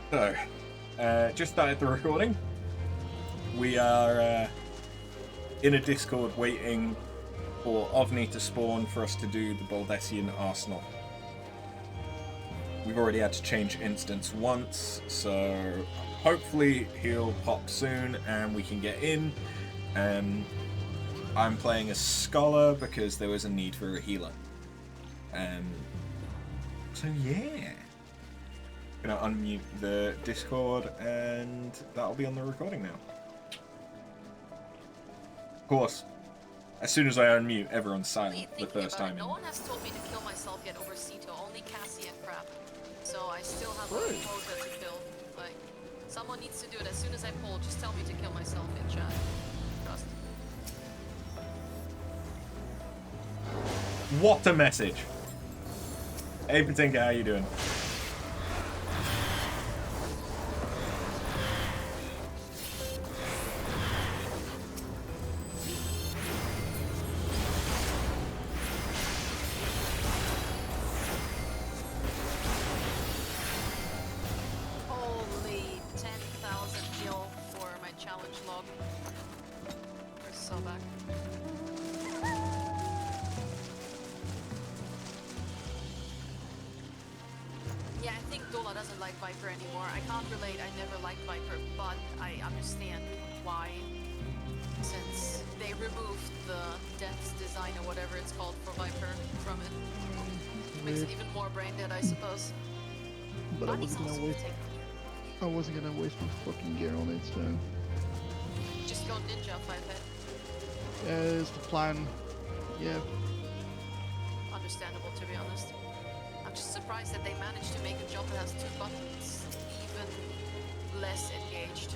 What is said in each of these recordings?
So, just started the recording. We are in a Discord waiting for Ovni to spawn for us to do the Baldesion Arsenal. We've already had to change instance once, so hopefully he'll pop soon and we can get in. I'm playing a Scholar because there was a need for a healer. So yeah. I'm gonna unmute the Discord and that'll be on the recording now. Of course, as soon as I unmute, everyone's silent the first time. No one has told me to kill myself yet over Sito, only Cassie and Crap. So I still have a quota to kill. Like, someone needs to do it as soon as I pull. Just tell me to kill myself in chat. Trust. What a message! Hey Patinka, how you doing? Holy 10,000 gil for my challenge log. We're so back. Yeah, I think Dola doesn't like Viper anymore. I can't relate, I never liked Viper, but I understand why. Since they removed the death's design or whatever it's called for Viper from it. Makes it even more brain dead, I suppose. But I wasn't gonna waste my fucking gear on it, so... Just go ninja 5-head. Yeah, it's the plan. Yeah. Understandable, to be honest. I'm just surprised that they managed to make a job that has 2 buttons even less engaged.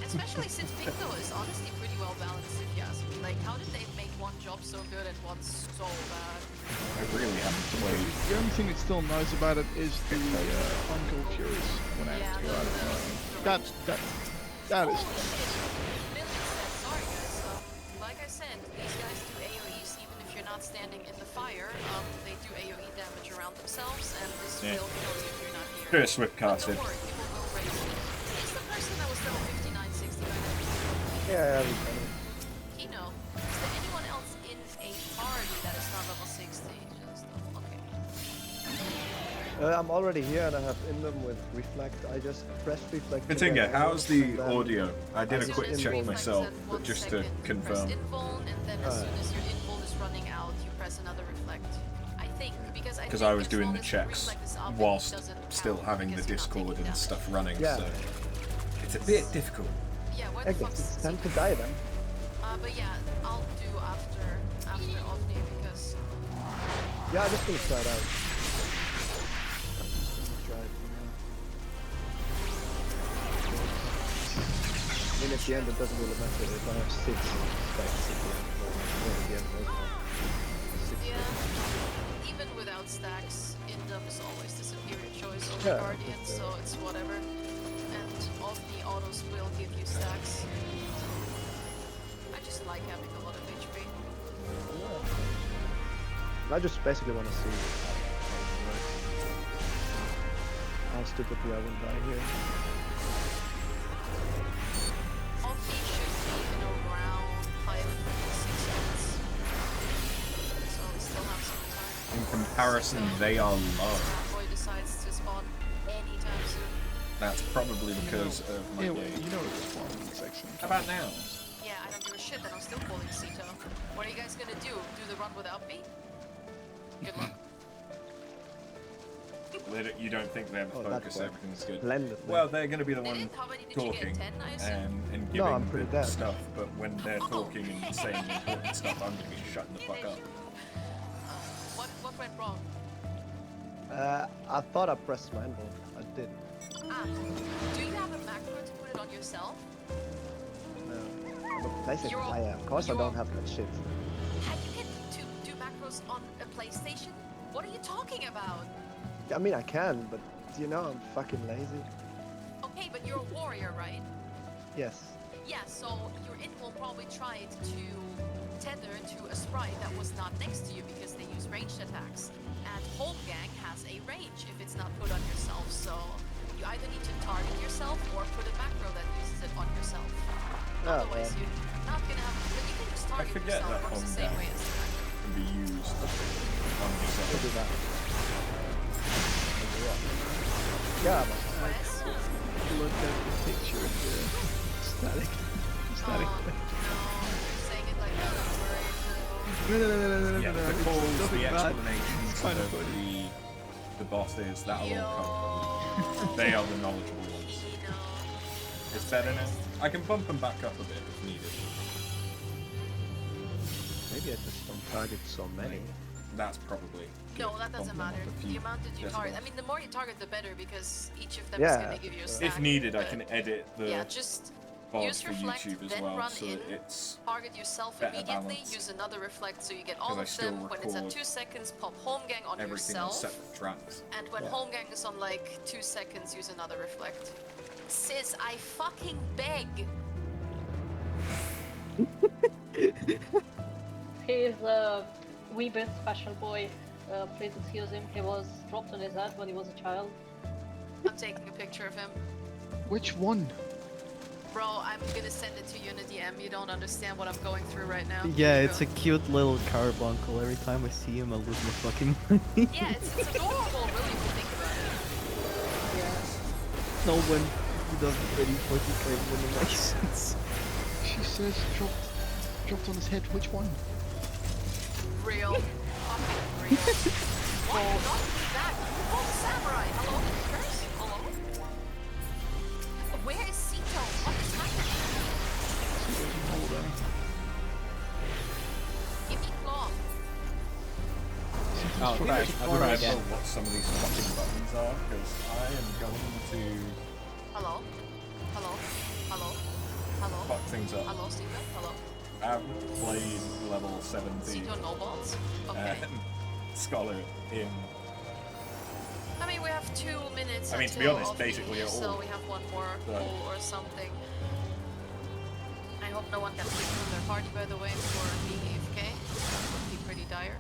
Especially since Pico is honestly pretty well balanced, if you ask me. Like, how did they make one job so good and one so bad? I really haven't played. The only thing that's still nice about it is the Uncle Curious when I have to go out. That is... Sorry guys, like I said, these guys do AoEs even if you're not standing in the fire. They do AoE damage around themselves, and this will kill you if you're not here. Bit of swift casted. Don't worry, people will raise it. It's the person that was level 59, 60 by now. Yeah, Kino, is there anyone else in a party that is not level 60? Just, okay. I'm already here and I have in them with reflect. I just pressed reflect. Patinka, how's the audio? I did a As soon quick as check reflex myself, at but 1 just to second, confirm. Press invuln, and then as soon as your invuln is running out, you press another reflect. I think, because I was doing the checks whilst still having the Discord and stuff running, Yeah. so it's a bit difficult. Yeah, where the Okay, fuck's it's time to die then. but yeah, I'll do after Ovni because Yeah, I'm just gonna try it out. Try it, I mean, at the end, it doesn't really matter if I have 6 stacks at the end. Or at the end, right? 6 yeah, even without stacks, Indum is always the superior choice over Yeah, Guardian, so it's whatever. And Ovni autos will give you stacks. I just like having a lot of HP. I just basically want to see how it works. How stupidly I will die here. Ovni should be in around 5 to 6 minutes. So we still have some time. In comparison, they are low. Boy decides to spawn anytime soon. That's probably because of my Yeah, game. well, you know it's spawning section. How about now? Yeah, I don't give a shit that I'm still pulling Sito. What are you guys gonna do? Do the run without me? Good luck. You don't think they have a Oh, that focus, worked. everything's good. Blended. Well, they're going to be the Did one it? How many did you talking get? 10, I assume? and No, I'm giving pretty the dead. stuff, but when they're talking and saying important stuff, I'm going to be shutting the fuck up. What went wrong? I thought I pressed my envelope. I didn't. Do you have a macro to put it on yourself? No. I'm a PlayStation You're- player. Of course I you're- don't have that shit. Have you hit do macros on a PlayStation? What are you talking about? I mean, I can, but you know, I'm fucking lazy. Okay, but you're a warrior, right? Yes. Yeah, so your invuln probably tried to tether to a sprite that was not next to you because they use ranged attacks. And Holmgang has a range if it's not put on yourself, so you either Otherwise, you're not gonna have. But you can just I target forget yourself. that Works the home same down way as that. can be used on We'll yourself. do that. Yeah, man. Wes? Look at the picture of the static. Static. No, you're saying it like that. I'm worried. No. Yeah, the It's calls, nothing the bad. explanations It's kind of of funny. the bosses, that'll all come from. Yo. They are the knowledgeable ones. You know. It's better now. I can bump them back up a bit if needed. Maybe I just don't target so many. That's probably. No, good. that doesn't Bump them matter. up a The few amount that you target. decibels. I mean, the more you target, the better, because each of them Yeah. is gonna give you a stack. If needed, I but can edit the yeah, just VODs use for reflect, YouTube as then well, run so in, that it's target yourself better immediately, balance. use another reflect so you get all 'Cause I of still them. When it's at record 2 seconds, pop home gang on everything on yourself. separate tracks. And when Yeah. home gang is on like 2 seconds, use another reflect. Sis, I fucking beg. He's a wee bit special boy. Please excuse him. He was dropped on his head when he was a child. I'm taking a picture of him. Which one? Bro, I'm gonna send it to you in a DM. You don't understand what I'm going through right now. Yeah, Here you it's go. a cute little carbuncle. Every time I see him, I lose my fucking mind. Yeah, it's adorable, really, if you think about it. No, when he doesn't really fucking kind of animations. She says dropped on his head. Which one? Real. Fucking real. Why not do that? Oh, samurai! Hello? Curse? Hello? Where is Sito? What is happening? She doesn't hold them. Give me claw. Oh, Can I right. just I'll do that remember again. what some of these fucking buttons are? Because I am going to Hello? Hello? Hello? Hello? fuck things up. Hello, Sito? Hello? I haven't played level 70 Sito no balls? Okay. Scholar in. I mean, we have 2 minutes I mean, to be until honest, off basically leave, at so all. we have one more Right. goal or something. I hope no one got kicked from their party, by the way, for being AFK. That would be pretty dire.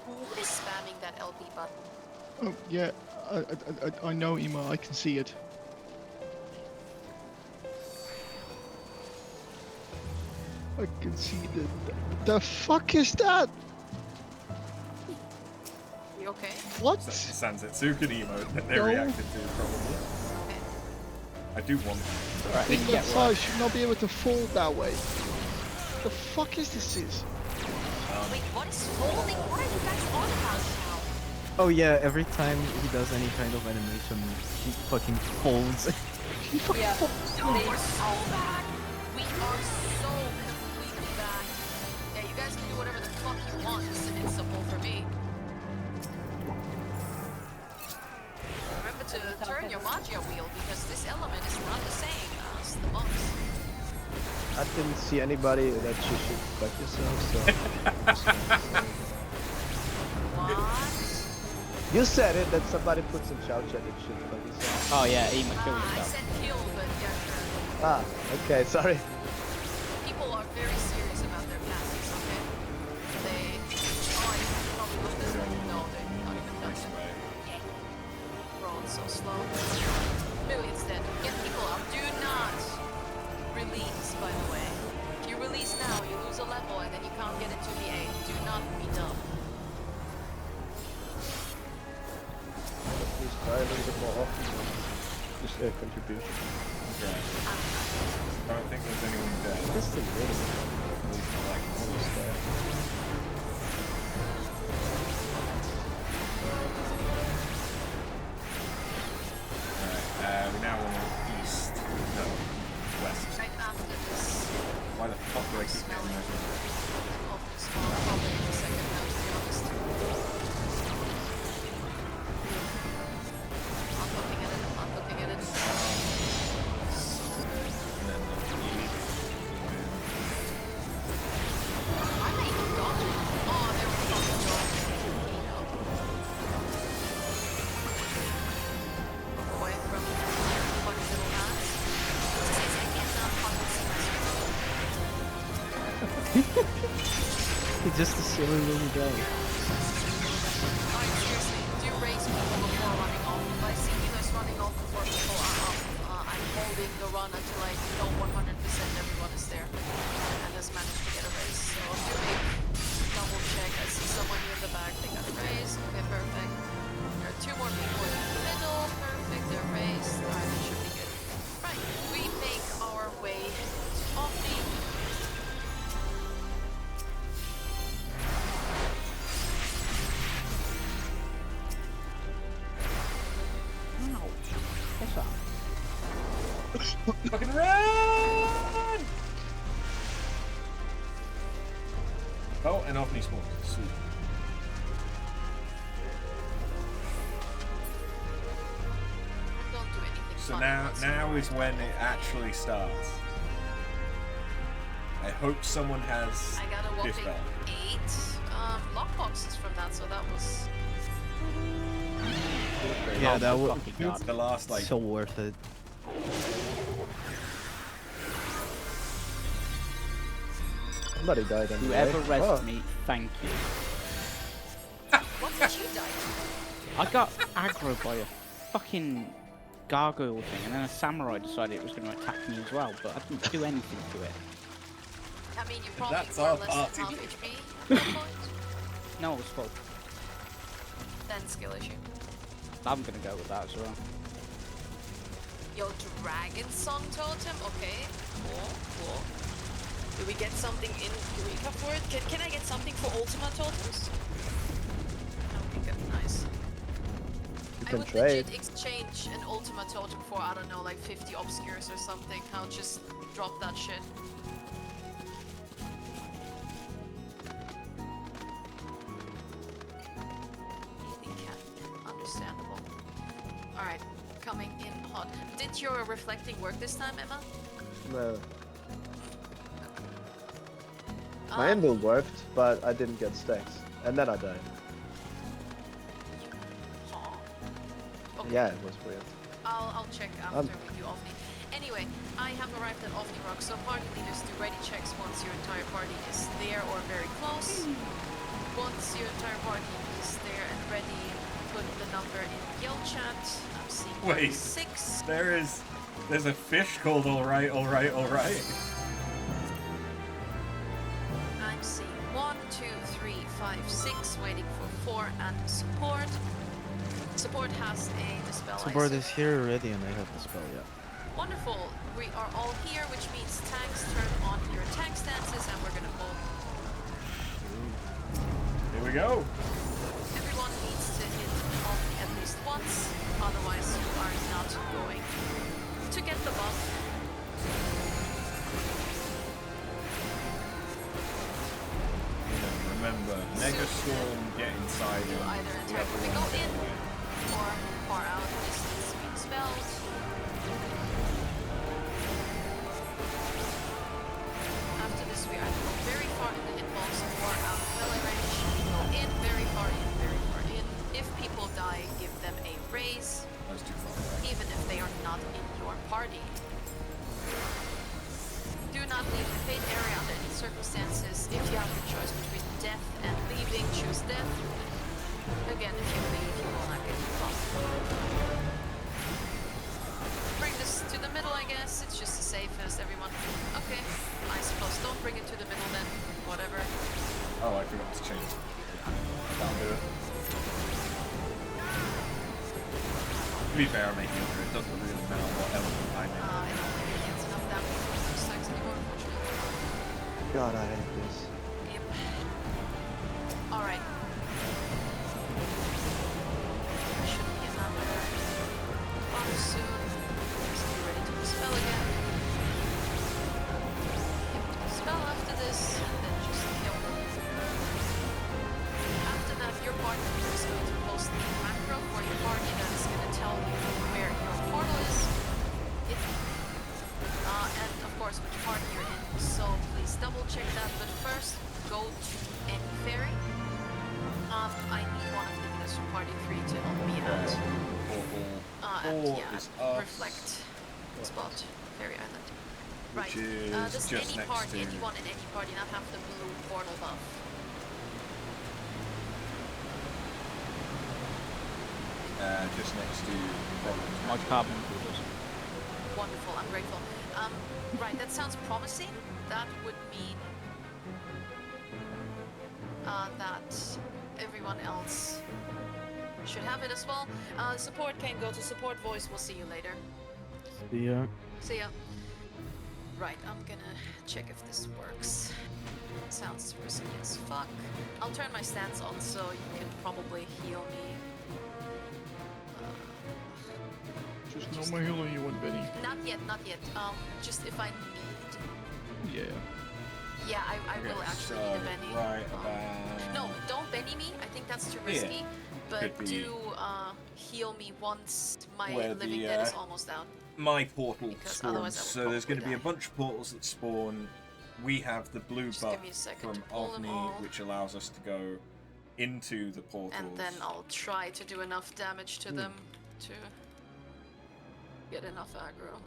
Who is spamming that LB button? Oh yeah, I know, Ema. I can see it. I can see the fuck is that? You okay? What? Sanzetsuken emote that they No. reacted to, probably. Okay. I do want to. Alright, Thing you that get one. size should not be able to fall that way. The fuck is this? Wait, what is folding? What are you guys on about now? Oh yeah, every time he does any kind of animation, he fucking folds. Yeah. No, we're so bad. We are so completely bad. Yeah, you guys can do whatever the fuck you want. It's simple for me. Remember to turn your magia wheel because this element is not the same as the monks. I didn't see anybody that you should fuck yourself, so... just gonna say- What? You said it, that somebody put some shout chat that should fuck yourself. Oh yeah, Ema, kill I yourself. said kill, but yeah, sure. Ah, okay, sorry. People are very serious about their classes, okay? They... Oh, I probably looked at them. No, they're not even done yet. Bro, it's so slow. Millions dead. Get people up. Do not release, by the way. If you release now, you lose a level and then you can't get into the A. Do not be dumb. Please try a little bit more often. Just a contribution. Okay. I don't think there's anyone dead. Just a little bit. Like, Almost there. Alright, we now want to east. No, west. Right after this Why the fuck do I keep getting smelling measured? of the small, probably in the second now, to be honest. I'm looking at it. I'm looking at it. And then the east. Why are they even dodging? Oh, they were fucking dodging. Look away from funny little hands. Says I cannot fucking see my screen. He's just a silly little guy. Like, seriously, do race people before running off. If I see you guys running off before people are up, I'm holding the run until I know 100% everyone is there and has managed to get a race. So do make double check. I see someone here in the back. They got a race. Okay, perfect. There are 2 more people in the middle. Perfect. They're raced. Alright, that should be good. Right. We make our way to Omni. Fucking run! Oh, and off me spawn. Sweet. Don't do anything So fun now whatsoever. is when it actually starts. I hope someone has I got a whopping dispel. 8 lockboxes from that, so that was Yeah, that was Fucking God. The last like so worth it. Somebody died anyway. Whoever rezzed Oh. me, thank you. what did you die to? I got aggro by a fucking gargoyle thing, and then a samurai decided it was going to attack me as well, but I didn't do anything to it. I mean, you probably That's were our less than party. half HP at that point. No, it was full. Then skill issue. I'm going to go with that as well. Yo, Dragon Song Totem? Okay, cool. Do we get something in Eureka for it? Can I get something for Ultima Totems? Okay, good, nice. You I can would trade. legit exchange an Ultima Totem for, I don't know, like 50 Obscures or something. I'll just drop that shit. Easy cat. Understandable. Alright, coming in hot. Did your reflecting work this time, Emma? No. My inbuild worked, but I didn't get stacks. And then I died. Okay. Yeah, it was weird. I'll check after we do Ovni. Anyway, I have arrived at Ovni Rock, so party leaders do ready checks once your entire party is there or very close. Once your entire party is there and ready, put the number in Yell Chat. I'm seeing Wait. 6. There's a fish called alright. I'm seeing 1, 2, 3, 5, 6, waiting for 4 and support. Support has a dispel. I Support assume. is here already and I have the spell, yeah. Wonderful. We are all here, which means tanks turn on your attack stances, and we're gonna pull. Here we go. Everyone needs to hit Omni at least once, otherwise you are not going to get the buff. Remember, Mega Storm, get inside You and either the attack other when they go one in, get away. or far out distance being spelled. After this, we either go very far in the hitbox or out of melee range. Go in, very far in. If people die, give them a raise, That was too far away. even if they are not in your party. Do not leave the fate area under any circumstances. If you have the choice between death and leaving, choose death. Again, if you leave, you will not get the buff. Bring this to the middle, I guess. It's just the safest, everyone. Okay, I suppose don't bring it to the middle then. Whatever. Oh, I forgot to change. That'll do it. To be fair, I'm making it doesn't really matter what element I'm in. I don't think it gets enough damage for those stacks anymore, unfortunately. God, I hate this. Yep. Alright. There should be another buff soon. So be ready to dispel again. Yep, dispel after this, and then just kill. After that, your party leader is going to post the macro for your party that is going to tell you where your portal is. And of course which party you're in. So please double check that. But first, go to any ferry. I need one of the leaders from party 3 to help me out. And Four yeah, is us. reflect spot ferry island. Right. which is Does just any next party, to. anyone in any party, not have the blue portal buff? Just next to problems. My carbon borders. Wonderful, I'm grateful. Right, that sounds promising. That would mean that everyone else should have it as well. Support can go to support voice. We'll see you later. Yeah. See ya. Right, I'm gonna check if this works. Sounds risky as fuck. I'll turn my stance on so you can probably heal me. Just no more healing you want, Benny. Not yet, not yet. Just if I need. Yeah. Yeah, I will actually need a Benny. Right about. No, don't Benny me. I think that's too Yeah, risky. But could be. do heal me once my Where living the, dead is almost out. My portal Because spawns. otherwise I would So there's going to be a probably bunch of portals that spawn. We have the blue Just buff give me a second from to pull them Ovni, all. which allows us to go into the portals. And then I'll try to do enough damage to them to get enough aggro.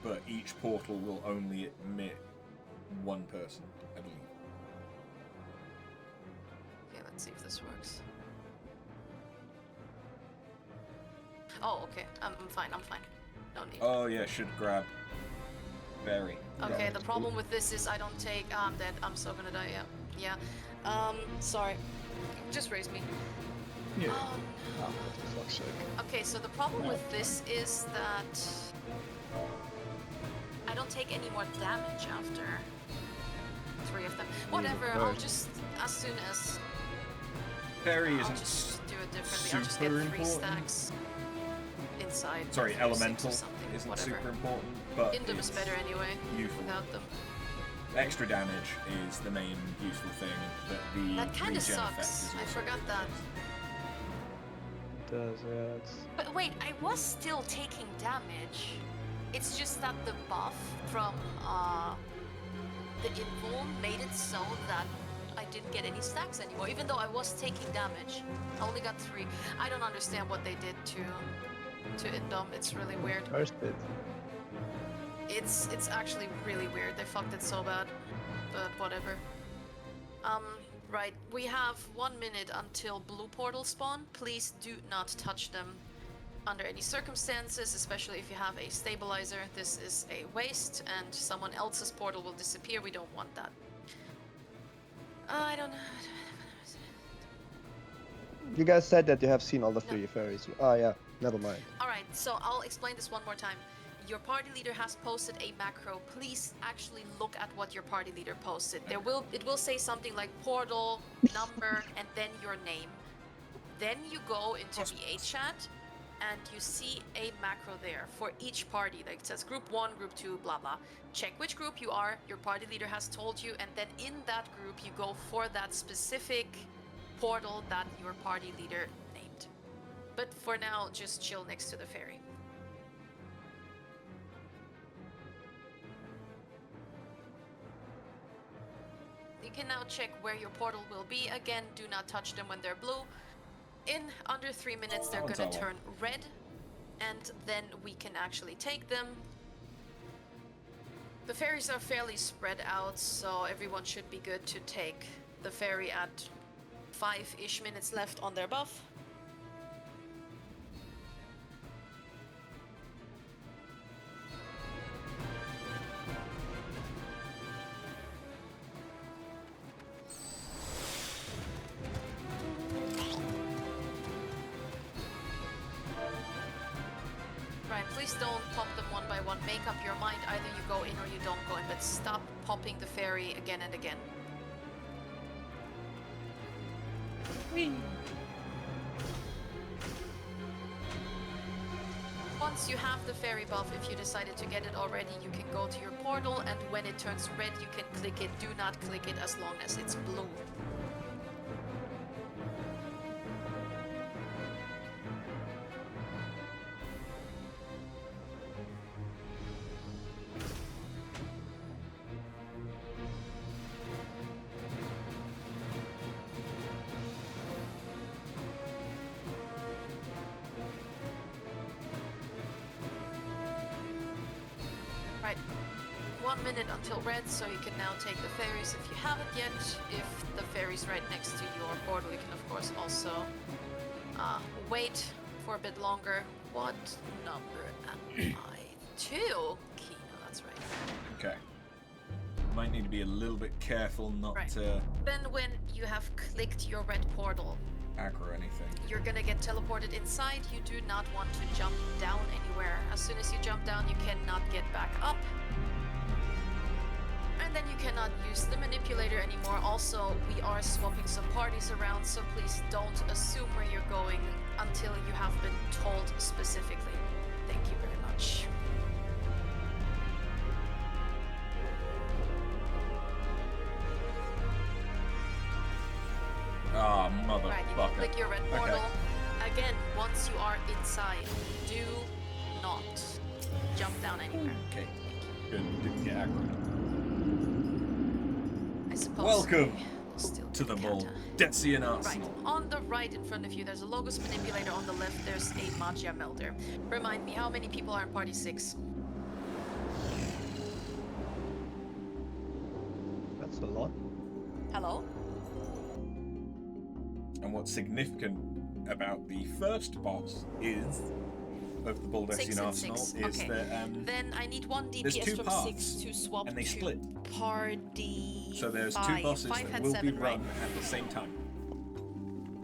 But each portal will only admit one person, I believe. Okay, let's see if this works. Oh, okay. I'm fine, I'm fine. No need. Oh yeah, should grab Berry. Okay, the problem with this is I don't take... I'm dead. I'm so gonna die, yeah. Yeah. Sorry. Just raise me. Yeah. Oh, Oh, for fuck's sake. okay, so the problem with this is that I don't take any more damage after 3 of them. Whatever, I'll right. just... As soon as... Berry I'll isn't just do it differently. I'll just get super 3 important. stacks inside. Sorry, 3 or 6 or elemental something, isn't whatever. super important, but Indom is it's better anyway, useful. without them. Extra damage is the main useful thing, but the That kind of regen effect sucks. is I also forgot really that. good. It does, yeah. It's But wait, I was still taking damage. It's just that the buff from the invuln made it so that I didn't get any stacks anymore, even though I was taking damage. I only got 3. I don't understand what they did to Indom. It's really weird. first bit. It's actually really weird. They fucked it so bad. But whatever. Right. We have 1 minute until blue portals spawn. Please do not touch them under any circumstances, especially if you have a stabilizer. This is a waste and someone else's portal will disappear. We don't want that. I don't know. You guys said that you have seen all the 3 fairies. Oh yeah, never mind. Alright, so I'll explain this one more time. Your party leader has posted a macro. Please actually look at what your party leader posted. It will say something like portal, number, and then your name. Then you go into VA chat and you see a macro there for each party. Like it says group 1, group 2, blah blah. Check which group you are, your party leader has told you, and then in that group you go for that specific portal that your party leader named. But for now, just chill next to the ferry. You can now check where your portal will be. Again, do not touch them when they're blue. In under 3 minutes, they're gonna turn red, and then we can actually take them. The ferries are fairly spread out, so everyone should be good to take the ferry at 5-ish minutes left on their buff. Right, please don't pop them one by one. Make up your mind. Either you go in or you don't go in, but stop popping the ferry again and again. Once you have the ferry buff, if you decided to get it already, you can go to your portal, and when it turns red, you can click it. Do not click it as long as it's blue. Right. 1 minute until red, so you can now take the ferries if you haven't yet. If the ferry's right next to your portal, you can of course also wait for a bit longer. What number am I? 2? Kino, that's right. Okay. Might need to be a little bit careful not Right. to Then when you have clicked your red portal, aggro anything. you're gonna get teleported inside. You do not want to jump down anywhere. As soon as you jump down, you cannot get back up. And then you cannot use the manipulator anymore. Also, we are swapping some parties around, so please don't assume where you're going until you have been told specifically. Thank you very much. Ah, Right, you can motherfucker. click your red portal. Again, once you are inside, do not jump down anywhere. Okay. Good. Didn't get aggro. I suppose. Welcome Still to the counter. Baldesion Right, Arsenal. on the right in front of you, there's a Logos Manipulator. On the left, there's a Magia Melder. Remind me, how many people are in Party 6? That's a lot. Hello? And what's significant about the first boss is of the 6 Baldesion and Arsenal 6. is Okay. that Then I need one there's DPS two from paths, 6 to swap and they to split. Party So there's 5. two bosses 5 that had will 7, be right? run at the same time.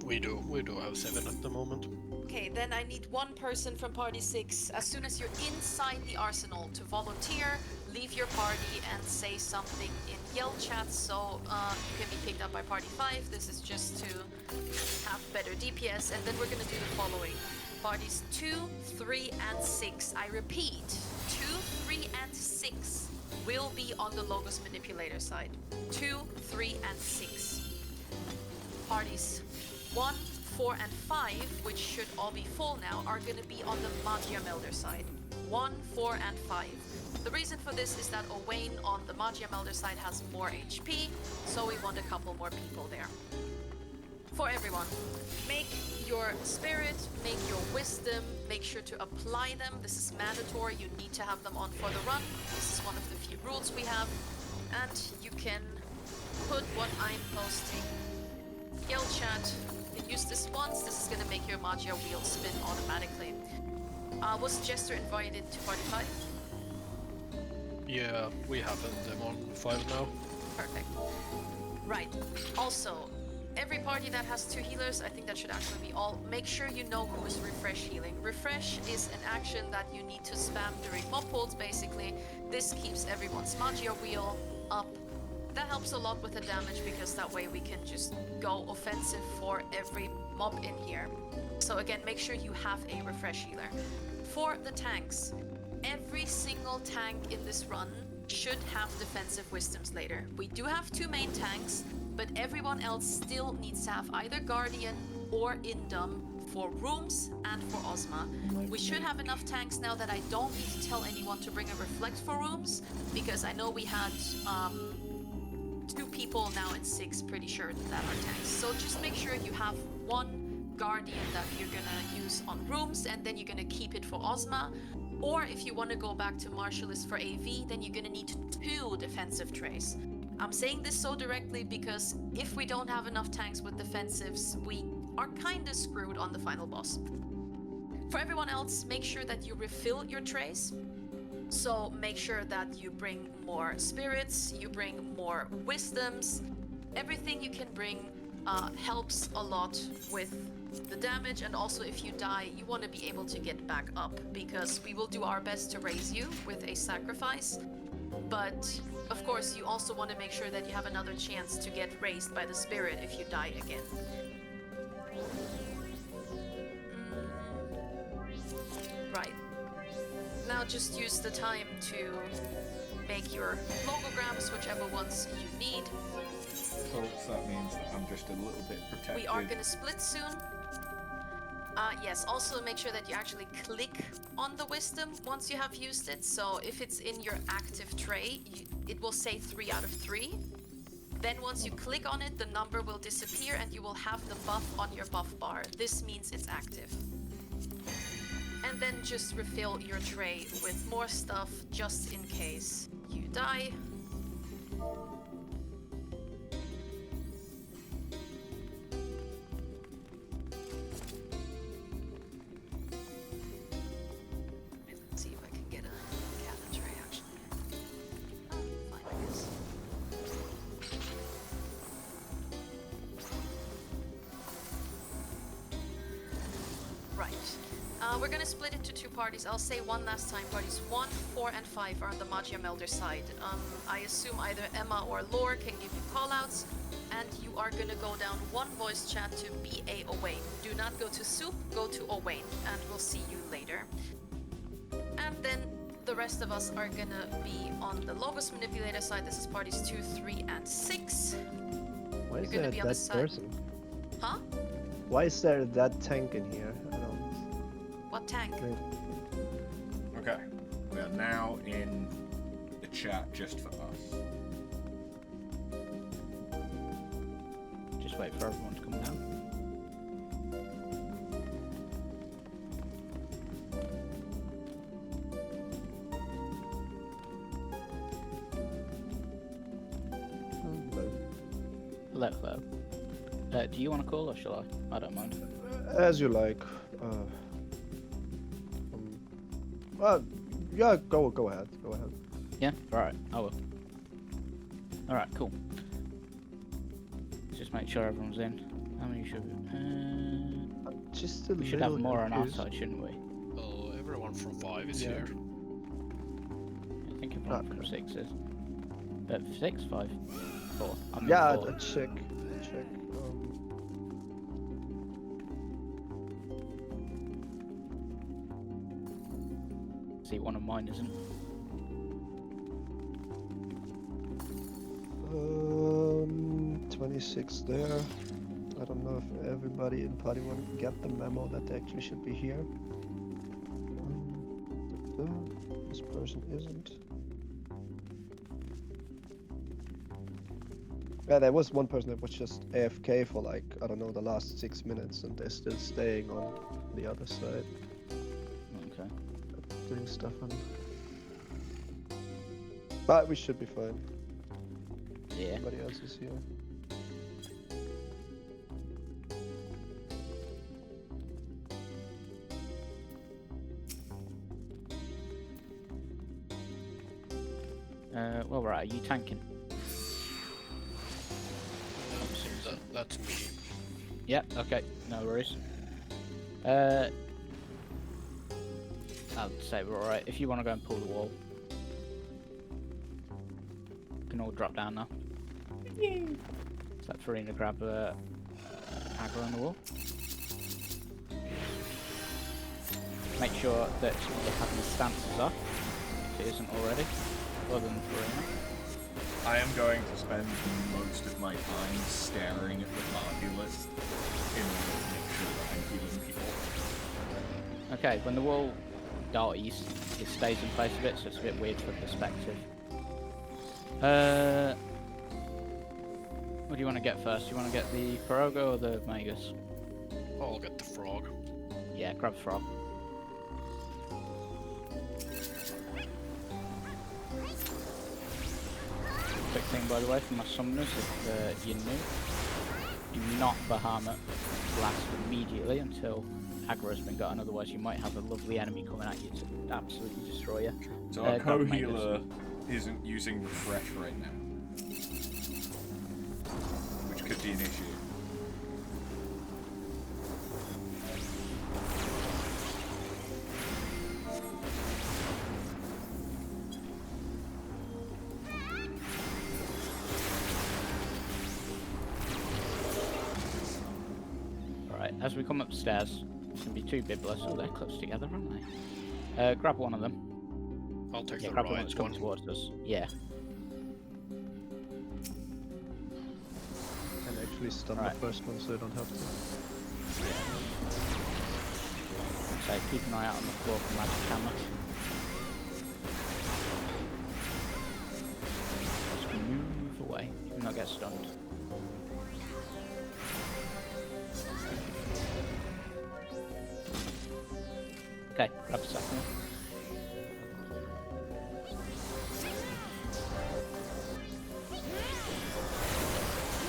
We do have 7 at the moment. Okay, then I need one person from Party 6. As soon as you're inside the arsenal, to volunteer, leave your party and say something in yell chat so you can be picked up by Party 5. This is just to have better DPS, and then we're gonna do the following. Parties 2, 3, and 6. I repeat, 2, 3, and 6 will be on the Logos Manipulator side. 2, 3, and 6. Parties 1, 4, and 5, which should all be full now, are going to be on the Magia Melder side. 1, 4, and 5. The reason for this is that Owain on the Magia Melder side has more HP, so we want a couple more people there. For everyone, make your spirit, make your wisdom, make sure to apply them. This is mandatory, you need to have them on for the run. This is one of the few rules we have. And you can put what I'm posting. Yell chat, you can use this once. This is going to make your Magia wheel spin automatically. Was Jester invited to Party 5? Yeah, we haven't. I'm on 5 now. Perfect. Right. Also, every party that has 2 healers, I think that should actually be all, make sure you know who is refresh healing. Refresh is an action that you need to spam during mob holds, basically. This keeps everyone's Magia wheel up. That helps a lot with the damage because that way we can just go offensive for every mob in here. So again, make sure you have a refresh healer. For the tanks, every single tank in this run should have defensive wisdoms later. We do have 2 main tanks, but everyone else still needs to have either Guardian or Indum for rooms and for Ozma. We should have enough tanks now that I don't need to tell anyone to bring a Reflect for rooms, because I know we had 2 people now in 6 pretty sure that are tanks. So just make sure you have 1 Guardian that you're gonna use on rooms, and then you're gonna keep it for Ozma. Or if you want to go back to Martialist for AV, then you're gonna need 2 defensive trays. I'm saying this so directly because if we don't have enough tanks with defensives, we are kinda screwed on the final boss. For everyone else, make sure that you refill your trays. So make sure that you bring more spirits, you bring more wisdoms. Everything you can bring helps a lot with the damage, and also if you die, you want to be able to get back up, because we will do our best to raise you with a sacrifice. But of course, you also want to make sure that you have another chance to get raised by the spirit if you die again. Right. Now just use the time to make your logograms, whichever ones you need. So that means that I'm just a little bit protected. We are gonna split soon. Yes, also make sure that you actually click on the wisdom once you have used it. So if it's in your active tray, it will say 3 out of 3. Then once you click on it, the number will disappear and you will have the buff on your buff bar. This means it's active. and then just refill your tray with more stuff just in case you die. Let's see if I can get a cabin tray actually. Oh, fine, I guess. Right. We're gonna split into two parties. I'll say one last time. Parties 1, 4, and 5 are on the Magia Melder side. I assume either Emma or Lore can give you callouts, and you are gonna go down one voice chat to B.A. Owain. Do not go to Soup, go to Owain, and we'll see you later. And then the rest of us are gonna be on the Logos Manipulator side. This is parties 2, 3, and 6. Why is You're gonna there be on the that side. person? Huh? Why is there that tank in here? I don't. What tank? Okay. We are now in the chat just for us. Just wait for everyone to come down. Hello, hello. Do you want to call or shall I? I don't mind. As you like. Well, yeah, go ahead. Go ahead. Yeah? Alright, I will. Alright, cool. Just make sure everyone's in. How many should we... Just a we should have little more on our confused. side, shouldn't we? Well, everyone from 5 is Yeah. here. I think everyone from 6 is. 6? 5? 4? I'm in Yeah, 4. check. See, one of mine isn't. 26 there. I don't know if everybody in party 1 get the memo that they actually should be here. This person isn't. Yeah, there was one person that was just AFK for like, I don't know, the last 6 minutes, and they're still staying on the other side. Okay. Doing stuff on. But we should be fine. Yeah. Everybody else is here. Well, right, are you tanking? That's me. Yeah, okay, no worries. I'll say we're alright. If you want to go and pull the wall, you can all drop down now. So that Farina grab aggro on the wall. Make sure that you have your stances off, if it isn't already, other than Farina. I am going to spend most of my time staring at the party list in order to make sure that I'm healing people. Okay, when the wall dies, it stays in place a bit, so it's a bit weird for perspective. What do you want to get first? You want to get the Pierogo or the Magus? I'll get the frog. Yeah, grab Frog. Quick thing, by the way, for my summoners, if you're new, do not Bahamut blast immediately until aggro has been gotten, otherwise you might have a lovely enemy coming at you to absolutely destroy you. So our grab co-healer isn't using refresh right now, which could be an issue. Alright, as we come upstairs, there's going to be 2 Biblos. Oh, they're close together, aren't they? Grab one of them. I'll take Yeah, the grab the one right that's coming one. towards us. Yeah. And actually stun Right. the first one so I don't have to. So keep an eye out on the floor for magic hammer. Just move away. You will not get stunned. Okay, grab a second.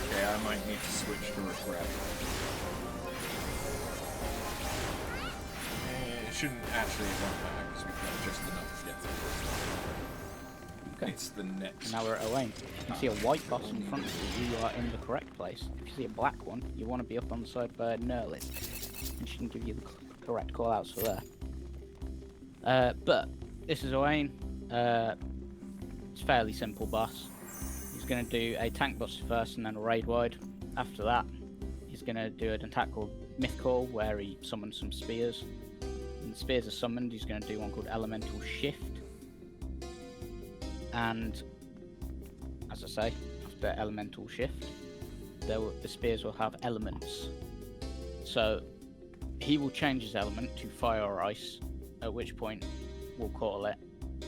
Okay, I might need to switch to regret. It shouldn't actually run back because we've got just enough to get through this. Okay. It's the next. Now we're at Owain. If you see a white boss in front of you, you are in the correct place. If you see a black one, you want to be up on the side by Nerlin. And she can give you the correct call-outs for there. But this is Owain. It's a fairly simple boss. He's going to do a tank boss first and then a raid wide. After that, he's going to do an attack called Myth Call, where he summons some spears. When the spears are summoned, he's going to do one called Elemental Shift. And, as I say, after Elemental Shift, the spears will have elements. So, he will change his element to fire or ice, at which point we'll call it,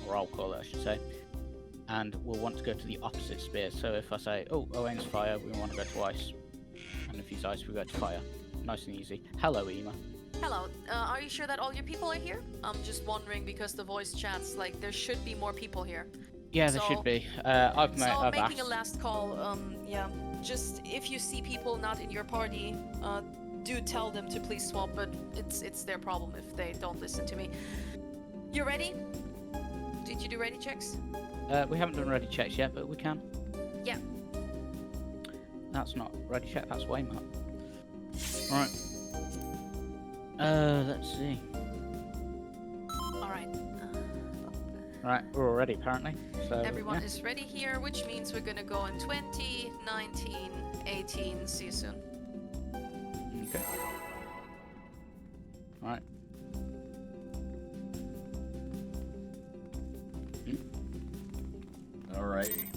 or I'll call it I should say, and we'll want to go to the opposite spear. So if I say, oh, Owain's fire, we want to go to ice, and if he's ice, we go to fire. Nice and easy. Hello, Ema. Hello, are you sure that all your people are here? I'm just wondering because the voice chats, like, there should be more people here. Yeah, there should be. I've making asked. a last call, yeah. Just, if you see people not in your party, do tell them to please swap, but it's their problem if they don't listen to me. You ready? Did you do ready checks? We haven't done ready checks yet, but we can. Yeah. That's not ready check, that's Waymark. Right. Let's see. Alright. Right, we're all ready apparently. So Everyone yeah. is ready here, which means we're gonna go in 20, 19, 18, see you soon. Okay. Right. Alrighty.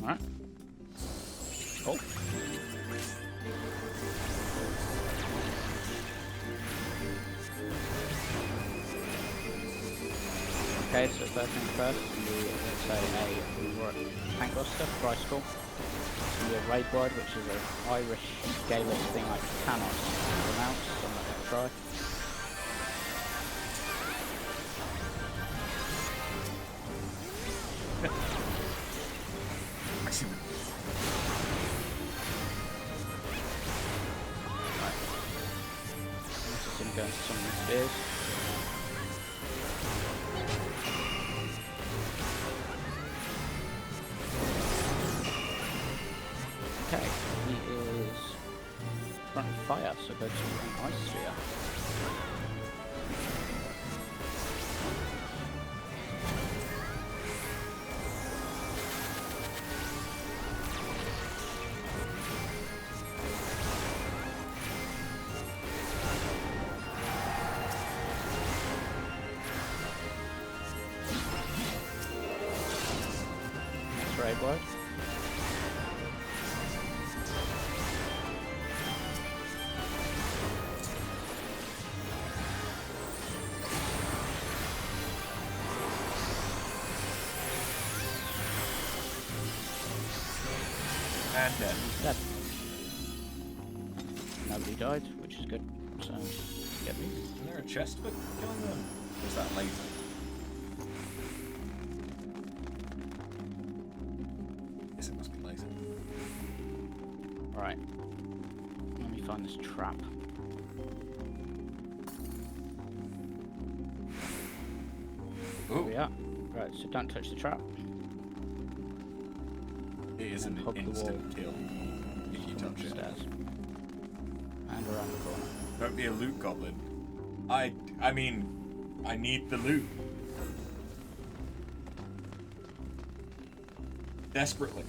Alright. Cool. Okay, so first thing first, we say a tank buster, price call. We have raid wide, which is an Irish Gaelic thing I cannot pronounce, so I'm not going to try. I see. This is him going to some of the spears. Okay, he is front fire, so go to an ice sphere. Next raid wide. And dead. Dead. Nobody died, which is good. So, get me. Is there a chest for killing them? Or is that later? Yes, it must be later. Right. Let me find this trap. Here we Oh, are. Right, so don't touch the trap. it is an Hug the instant kill if you touch it. Upstairs. And around the corner. Don't be a loot goblin. I mean, I need the loot. Desperately.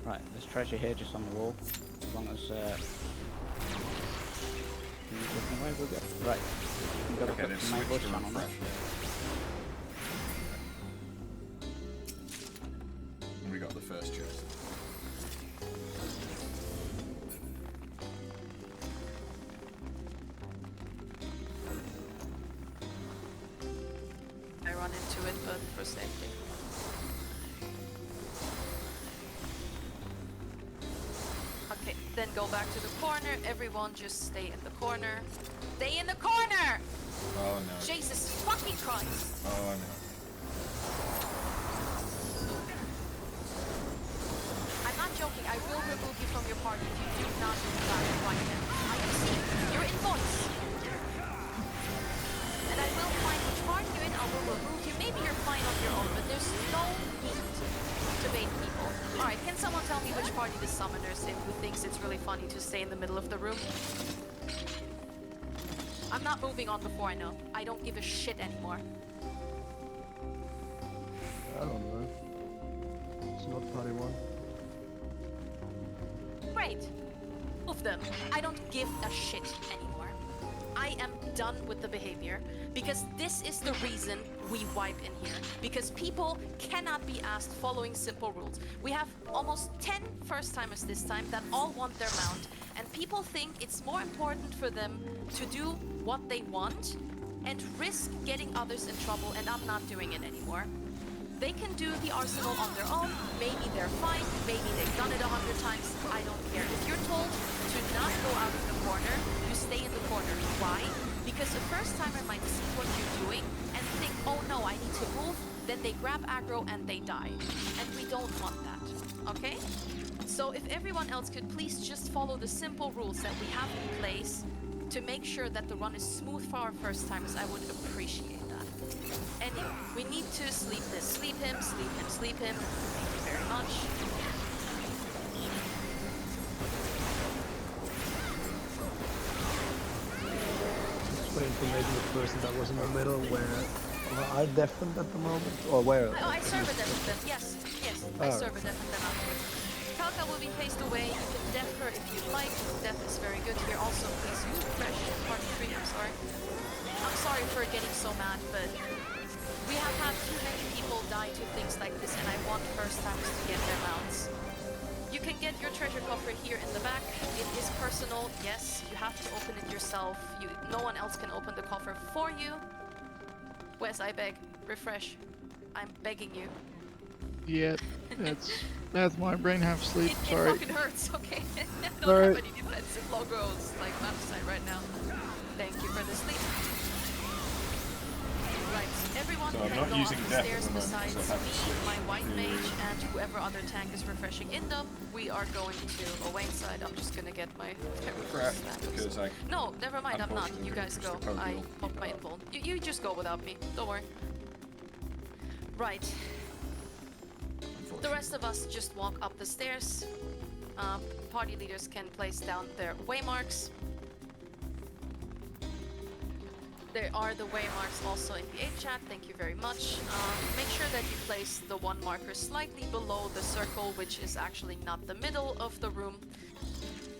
Right, there's treasure here just on the wall. As long as he's looking away, we'll go. Right. You can go Okay, put then some main switch voice to on refresh. And we got the first chest. I run into it, but for safety. Then go back to the corner. Everyone just stay in the corner. Stay in the corner! Oh no. Jesus fucking Christ! Oh no. I'm not joking. I will remove you from your party if you do not move back right now. I can see you're in voice. And I will find which party you're in. I will remove you. Maybe you're fine on your own, but there's no need to bait people. Alright, can someone tell me which party the summoner's in who thinks it's really funny to stay in the middle of the room? I'm not moving on before I know. I don't give a shit anymore. I don't know. It's not party one. Great. Move them. I don't give a shit anymore. I am done with the behavior because this is the reason we wipe in here. Because people cannot be asked following simple rules. We have almost 10 first-timers this time that all want their mount, and people think it's more important for them to do what they want and risk getting others in trouble, and I'm not doing it anymore. They can do the arsenal on their own. Maybe they're fine. Maybe they've done it 100 times. I don't care. If you're told to not go out of the corner, you stay in the corner. Why? Because the first timer might see what you're doing and think, oh no, I need to move. Then they grab aggro and they die. And we don't want that. Okay? So if everyone else could please just follow the simple rules that we have in place to make sure that the run is smooth for our first timers, I would appreciate that. Anyway, we need to sleep this. Sleep him, sleep him, sleep him. Thank you very much. Explain to maybe the person that was in the middle where I deafened at the moment, or where? Oh, I serve a deafen them. Yes, yes, I serve a deafen them afterwards. Kalka will be phased away. You can death her if you like. Death is very good here. Also, please use fresh party 3. I'm sorry. I'm sorry for getting so mad, but we have had too many people die to things like this, and I want first timers to get their mounts. You can get your treasure coffer here in the back. It is personal. Yes, you have to open it yourself. No one else can open the coffer for you. Wes, I beg, refresh. I'm begging you. Yeah, that's my brain half sleep. It Sorry. fucking hurts, okay? I don't Sorry. have any defensive logos like Masayoshi right now. Thank you for the sleep. Right, everyone So can I'm not go using up the death stairs at the moment, besides so I have me, to switch my white to- mage, and whoever other tank is refreshing in them. We are going to Owain side. I'm just gonna get my Crap, because I No, never mind, I'm not. You Unfortunately, guys it's go. the code I rule. popped my invuln. You just go without me. Don't worry. Right. The rest of us just walk up the stairs. Party leaders can place down their waymarks. There are the waymarks also in the 8 chat, thank you very much. Make sure that you place the one marker slightly below the circle, which is actually not the middle of the room.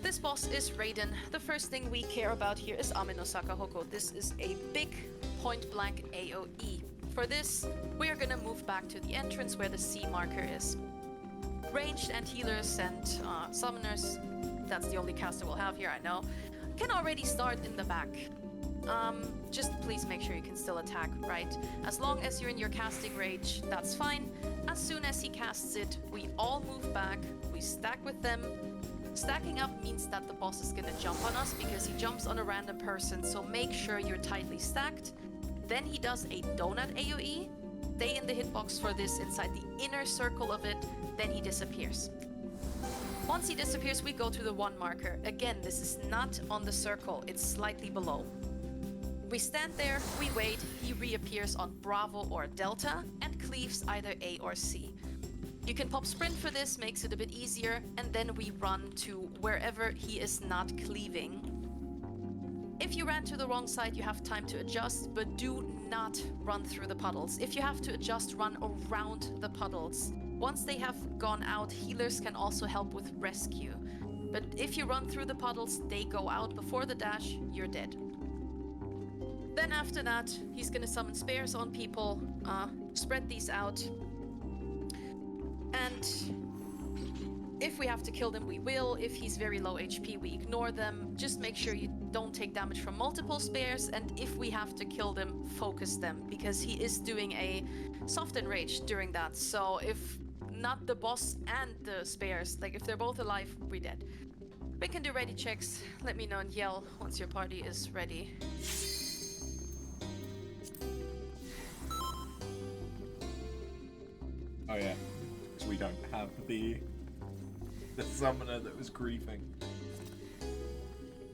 This boss is Raiden. The first thing we care about here is Ame no Sakahoko. This is a big point-blank AoE. For this, we are gonna move back to the entrance where the C marker is. Ranged and healers and summoners, that's the only caster we'll have here, I know, can already start in the back. Just please make sure you can still attack, right? As long as you're in your casting range, that's fine. As soon as he casts it, we all move back, we stack with them. Stacking up means that the boss is gonna jump on us because he jumps on a random person, so make sure you're tightly stacked. Then he does a donut AoE. Stay in the hitbox for this inside the inner circle of it, then he disappears. Once he disappears, we go to the one marker. Again, this is not on the circle, it's slightly below. We stand there, we wait, he reappears on Bravo or Delta and cleaves either A or C. You can pop sprint for this, makes it a bit easier, and then we run to wherever he is not cleaving. If you ran to the wrong side, you have time to adjust, but do not run through the puddles. If you have to adjust, run around the puddles. Once they have gone out, healers can also help with rescue. But if you run through the puddles, they go out before the dash, you're dead. Then after that, he's gonna summon spares on people, spread these out. And if we have to kill them, we will. If he's very low HP, we ignore them. Just make sure you don't take damage from multiple spares. And if we have to kill them, focus them, because he is doing a soft enrage during that. So if not the boss and the spares, like if they're both alive, we're dead. We can do ready checks. Let me know and yell once your party is ready. Oh yeah, because we don't have the summoner that was griefing.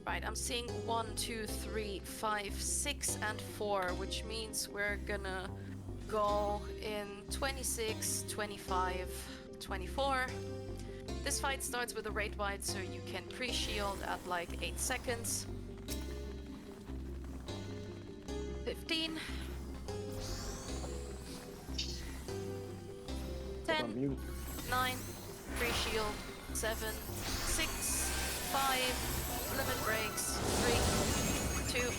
Right, I'm seeing 1, 2, 3, 5, 6, and 4, which means we're gonna go in 26, 25, 24. This fight starts with a raid wide, so you can pre-shield at like 8 seconds. 15. 10, 9, pre-shield, 7, 6, 5, limit breaks, 3, 2, 1.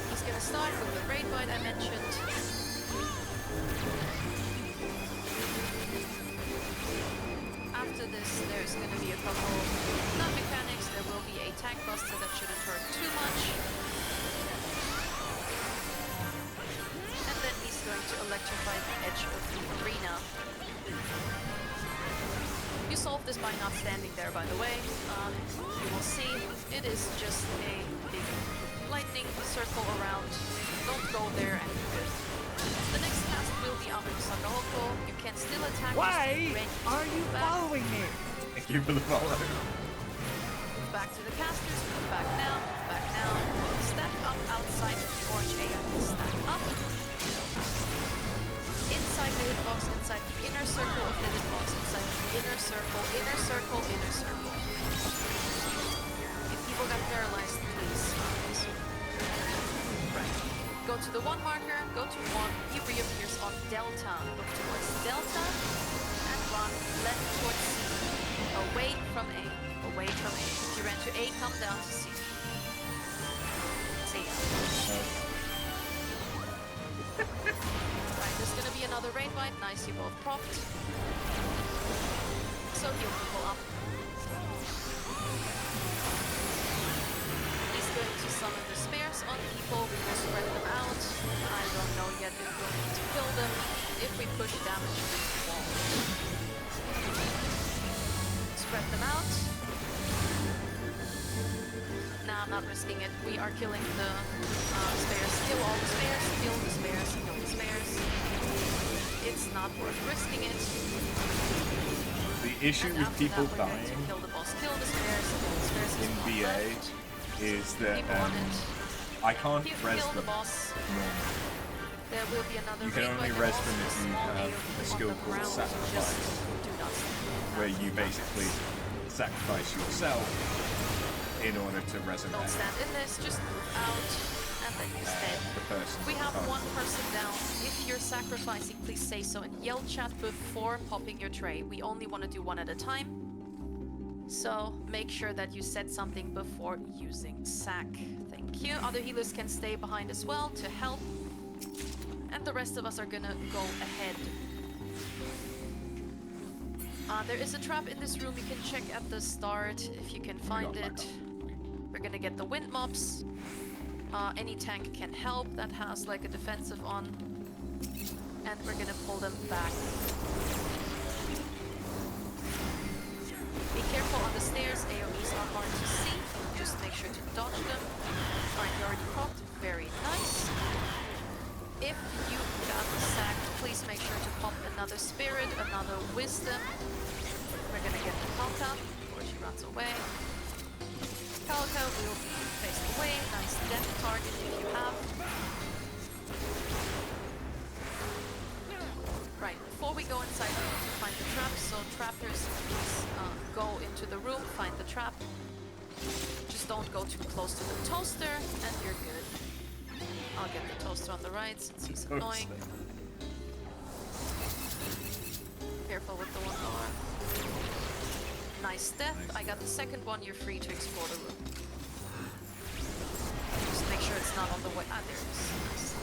He's gonna start with the raid wide I mentioned. After this, there's going to be a couple non-mechanics. There will be a tank buster that shouldn't hurt too much. And then he's going to electrify the edge of the arena. You solve this by not standing there, by the way. You will see it is just a big lightning circle around. Don't go there and the next cast will be Sakahoko. You can still attack. Why are you following me? Thank you for the follow. Move back to the casters. Move back now. Back now. Stack up outside of the orange area. Stack up. Inside the hitbox. Inside the inner circle of the hitbox. Inside the inner circle. Inner circle. Inner circle. If people got paralyzed, please. Right. Go to the 1 marker, go to 1, he reappears on Delta. Look towards Delta, and run left towards C. Away from A, away from A. If you ran to A, come down to C. See ya. Right, there's gonna be another raid fight. Nice, you both propped. So heal people up. Going to summon the spares on people, we will spread them out. I don't know yet if we'll need to kill them. If we push damage, we won't. Spread them out. Nah, I'm not risking it. We are killing the spares. Kill all the spares, kill the spares, kill the spares. It's not worth risking it. The issue with people dying kill the boss, kill the spares, kill the spares in VA is that I can't res them normally. There will be another you can only res them if you have a skill called Sacrifice, where you basically sacrifice yourself in order to resurrect. Don't stand in this, just move out, and then you stand. The person we have 1 person down. If you're sacrificing, please say so in yell chat before popping your tray. We only want to do 1 at a time. So make sure that you said something before using sack. Thank you. Other healers can stay behind as well to help. And the rest of us are gonna go ahead. There is a trap in this room you can check at the start if you can find it. We're gonna get the wind mobs. Any tank can help that has like a defensive on. And we're gonna pull them back. Be careful on the stairs, AoEs are hard to see. Just make sure to dodge them. Fine, you already propped. Very nice. If you got sacked, please make sure to pop another spirit, another wisdom. We're gonna get the Kalka before she runs away. Kalka will be facing away. Nice death target if you have. Right, before we go inside, we need to find the trap. So trappers, please go into the room, find the trap. Just don't go too close to the toaster, and you're good. I'll get the toaster on the right since he's annoying. Careful with the 1 arm. Nice death. I got the second one. You're free to explore the room. Just make sure it's not on the way. Ah, there it is. Nice.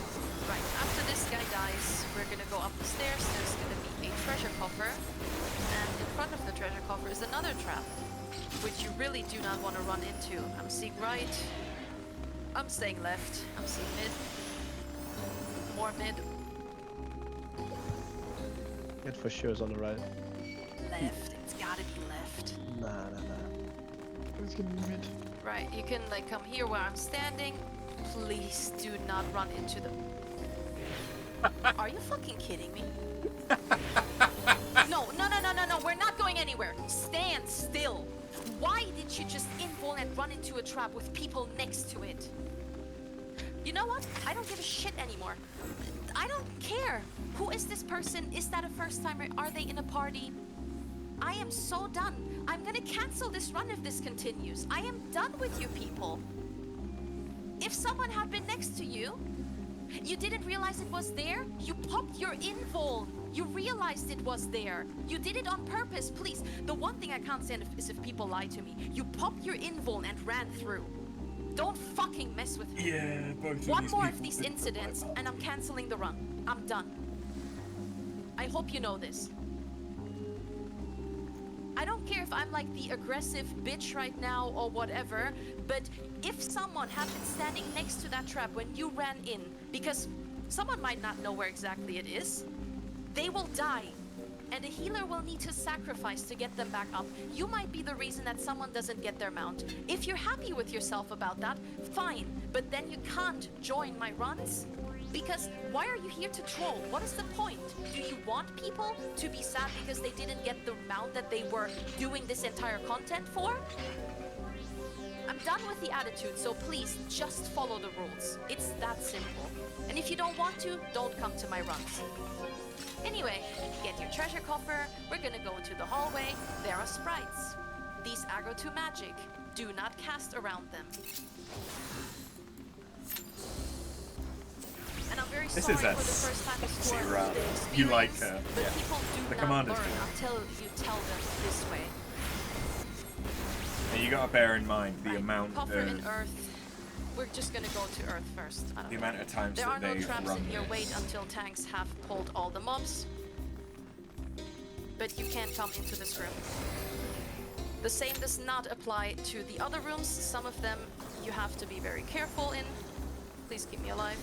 Right, after this guy dies, we're gonna go up the stairs. There's gonna be a treasure coffer. And in front of the treasure coffer is another trap, which you really do not want to run into. I'm seeing right. I'm staying left. I'm seeing mid. More mid. It for sure is on the right. left. It's gotta be left. Nah. It's gonna be mid. Right, you can like come here where I'm standing. Please do not run into the... Are you fucking kidding me? No, we're not going anywhere. Stand still. Why did you just invul and run into a trap with people next to it? You know what? I don't give a shit anymore. I don't care. Who is this person? Is that a first timer? Are they in a party? I am so done. I'm gonna cancel this run if this continues. I am done with you people. If someone had been next to you, you didn't realize it was there, you popped your invul. You realized it was there. You did it on purpose, please. The one thing I can't stand is if people lie to me. You popped your invul and ran through. Don't fucking mess with me. Yeah, both One these more people of these did incidents quite well. and I'm canceling the run. I'm done. I hope you know this. I don't care if I'm like the aggressive bitch right now or whatever, but if someone had been standing next to that trap when you ran in, because someone might not know where exactly it is, they will die. And a healer will need to sacrifice to get them back up. You might be the reason that someone doesn't get their mount. If you're happy with yourself about that, fine. But then you can't join my runs. Because why are you here to troll? What is the point? Do you want people to be sad because they didn't get the mount that they were doing this entire content for? I'm done with the attitude, so please just follow the rules. It's that simple. And if you don't want to, don't come to my runs. Anyway, get your treasure coffer. We're gonna go into the hallway. There are sprites. These aggro to magic. Do not cast around them. And I'm very This sorry is for the first time to score Zira. the experience, You like her. but Yeah. people do The not commander's learn good. until you tell them this way. And you gotta bear in mind the Right, amount coffer in of Earth. We're just gonna go to Earth first. I don't the know. amount of times There are that no they've traps run in here. this. Wait until tanks have pulled all the mobs. But you can't come into this room. The same does not apply to the other rooms. Some of them you have to be very careful in. Please keep me alive.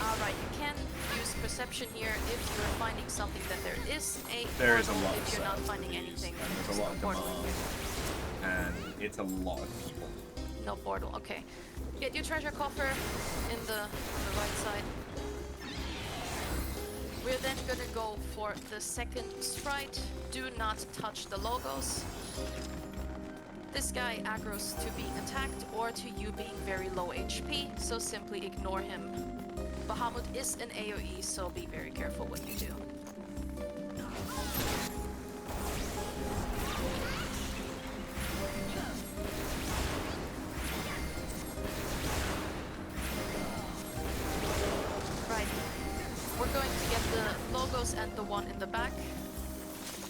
Alright, you can use perception here if you're finding something that there is a There is a portal. lot of If you're not setup finding to use, anything, and there's there's a lot no of portal. demand, and it's a lot of people. No portal, okay. Get your treasure coffer in the right side. We're then gonna go for the second sprite. Do not touch the logos. This guy aggroes to being attacked or to you being very low HP, so simply ignore him. Bahamut is an AoE, so be very careful what you do. Right. We're going to get the logos and the one in the back.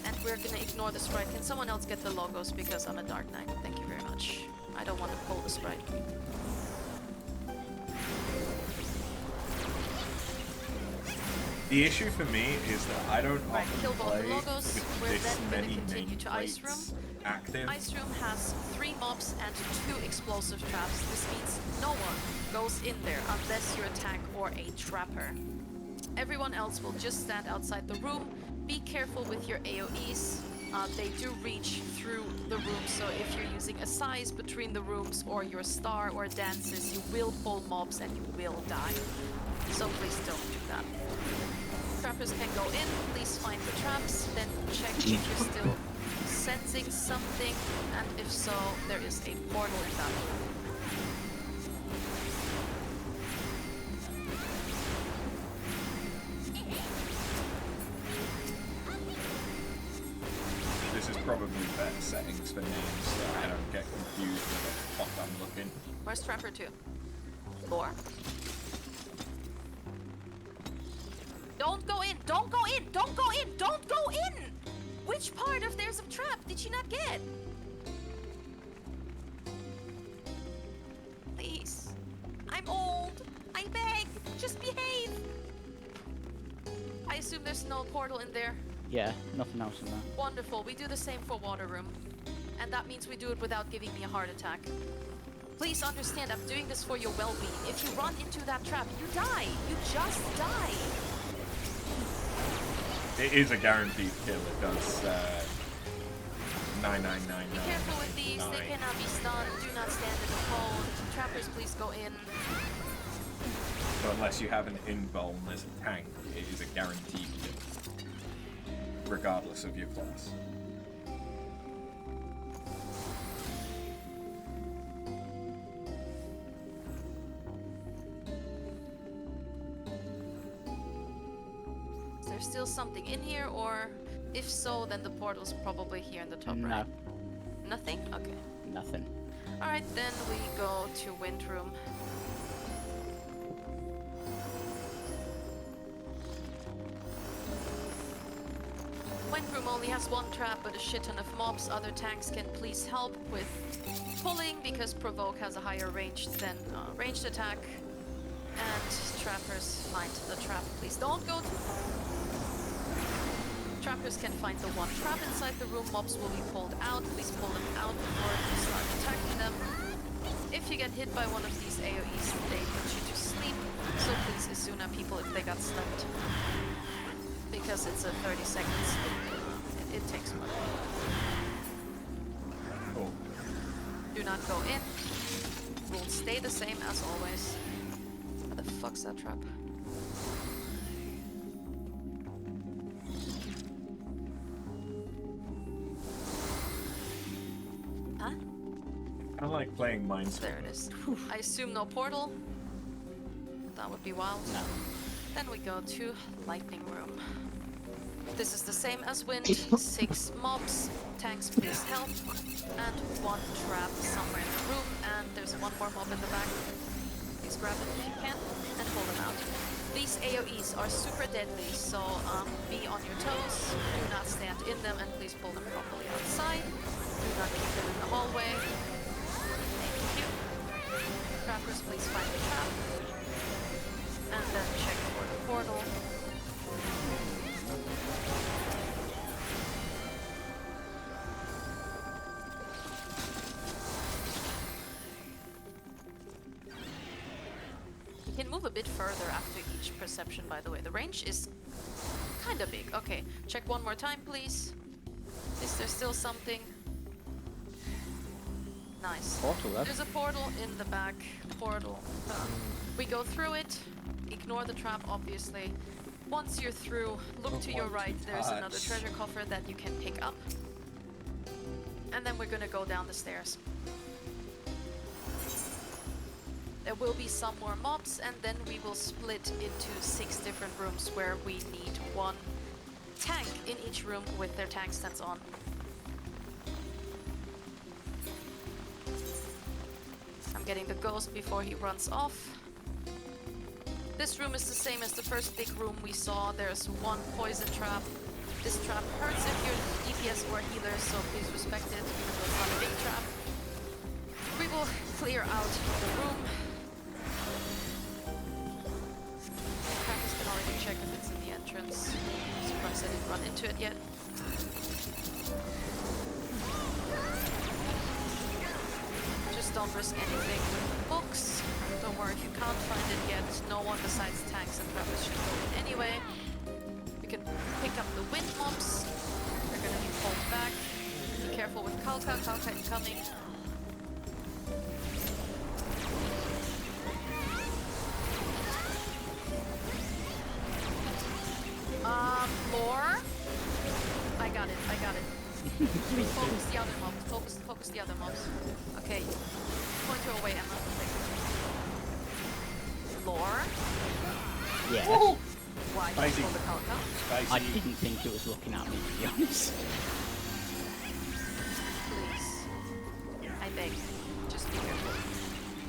And we're gonna ignore the sprite. Can someone else get the logos because I'm a Dark Knight? Thank you very much. I don't want to pull the sprite. The issue for me is that I don't Right, often kill both play the logos. with We're this then gonna many continue to Ice Room. nameplates active. Ice Room has 3 mobs and 2 explosive traps. This means no one goes in there unless you're a tank or a trapper. Everyone else will just stand outside the room. Be careful with your AoEs. They do reach through the room, so if you're using a size between the rooms or your star or dances, you will pull mobs and you will die. So please don't do that. Trappers can go in, please find the traps, then check if you're still sensing something, and if so, there is a portal in that room. This is probably better settings for names so I don't get confused with the fuck I'm looking. Where's Trapper 2? 4. Don't go in! Don't go in! Don't go in! Don't go in! Which part of there's a trap did you not get? Please. I'm old. I beg. Just behave. I assume there's no portal in there. Yeah, nothing else in there. Wonderful. We do the same for Water Room. And that means we do it without giving me a heart attack. Please understand, I'm doing this for your well-being. If you run into that trap, you die. You just die. It is a guaranteed kill. It does 99999. Be careful with these. They cannot be stunned. Do not stand in the cold. Trappers, please go in. So unless you have an invuln as a tank, it is a guaranteed kill, regardless of your class. Is there still something in here, or if so, then the portal's probably here in the top No. right? Nothing? Okay. Nothing. Alright, then we go to Wind Room. Wind Room only has one trap, but a shit ton of mobs. Other tanks can please help with pulling, because Provoke has a higher range than ranged attack. And trappers find the trap. Please don't go too far. Trappers can find the one trap inside the room. Mobs will be pulled out. Please pull them out before you start attacking them. If you get hit by one of these AoEs, they put you to sleep. So please Isuna people if they got stunned. Because it's a 30 seconds. It takes one. Cool. Do not go in. Rules stay the same as always. What the fuck's that trap? Huh? I like playing Mindscape. There it is. I assume no portal. That would be wild. No. Then we go to Lightning Room. This is the same as Wind. 6 mobs. Tanks, please help. And 1 trap somewhere in the room. And there's one more mob in the back. Please grab it if you can and pull them out. These AoEs are super deadly, so be on your toes. Do not stand in them, and please pull them properly outside. Do not keep them in the hallway. Thank you. Trappers, please find the trap. And then check for the portal. You can move a bit further after each perception, by the way. The range is kind of big. Okay, check one more time, please. Is there still something? Nice. Portal left. There's a portal in the back. Portal. We go through it. Ignore the trap, obviously. Once you're through, look to your right. There's another treasure coffer that you can pick up. And then we're gonna go down the stairs. There will be some more mobs, and then we will split into 6 different rooms where we need 1 tank in each room with their tank stands on. I'm getting the ghost before he runs off. This room is the same as the first big room we saw. There's 1 poison trap. This trap hurts if you're DPS or healer, so please respect it, even though it's not a big trap. We will clear out the room. Trappers can already check if it's in the entrance. I'm surprised I didn't run into it yet. Just don't risk anything with the books. Don't worry if you can't find it yet. No one besides tanks and trappers should go in anyway. We can pick up the wind mobs. They're gonna be pulled back. Be careful with Kalka. Kalka incoming. Lore? I got it. Focus the other mobs. Focus the other mobs. Okay. Point her away, Emma. Lore? Yes. Why did you pull the Kalka? I didn't think it was looking at me, to be honest. Please. I beg. Just be careful.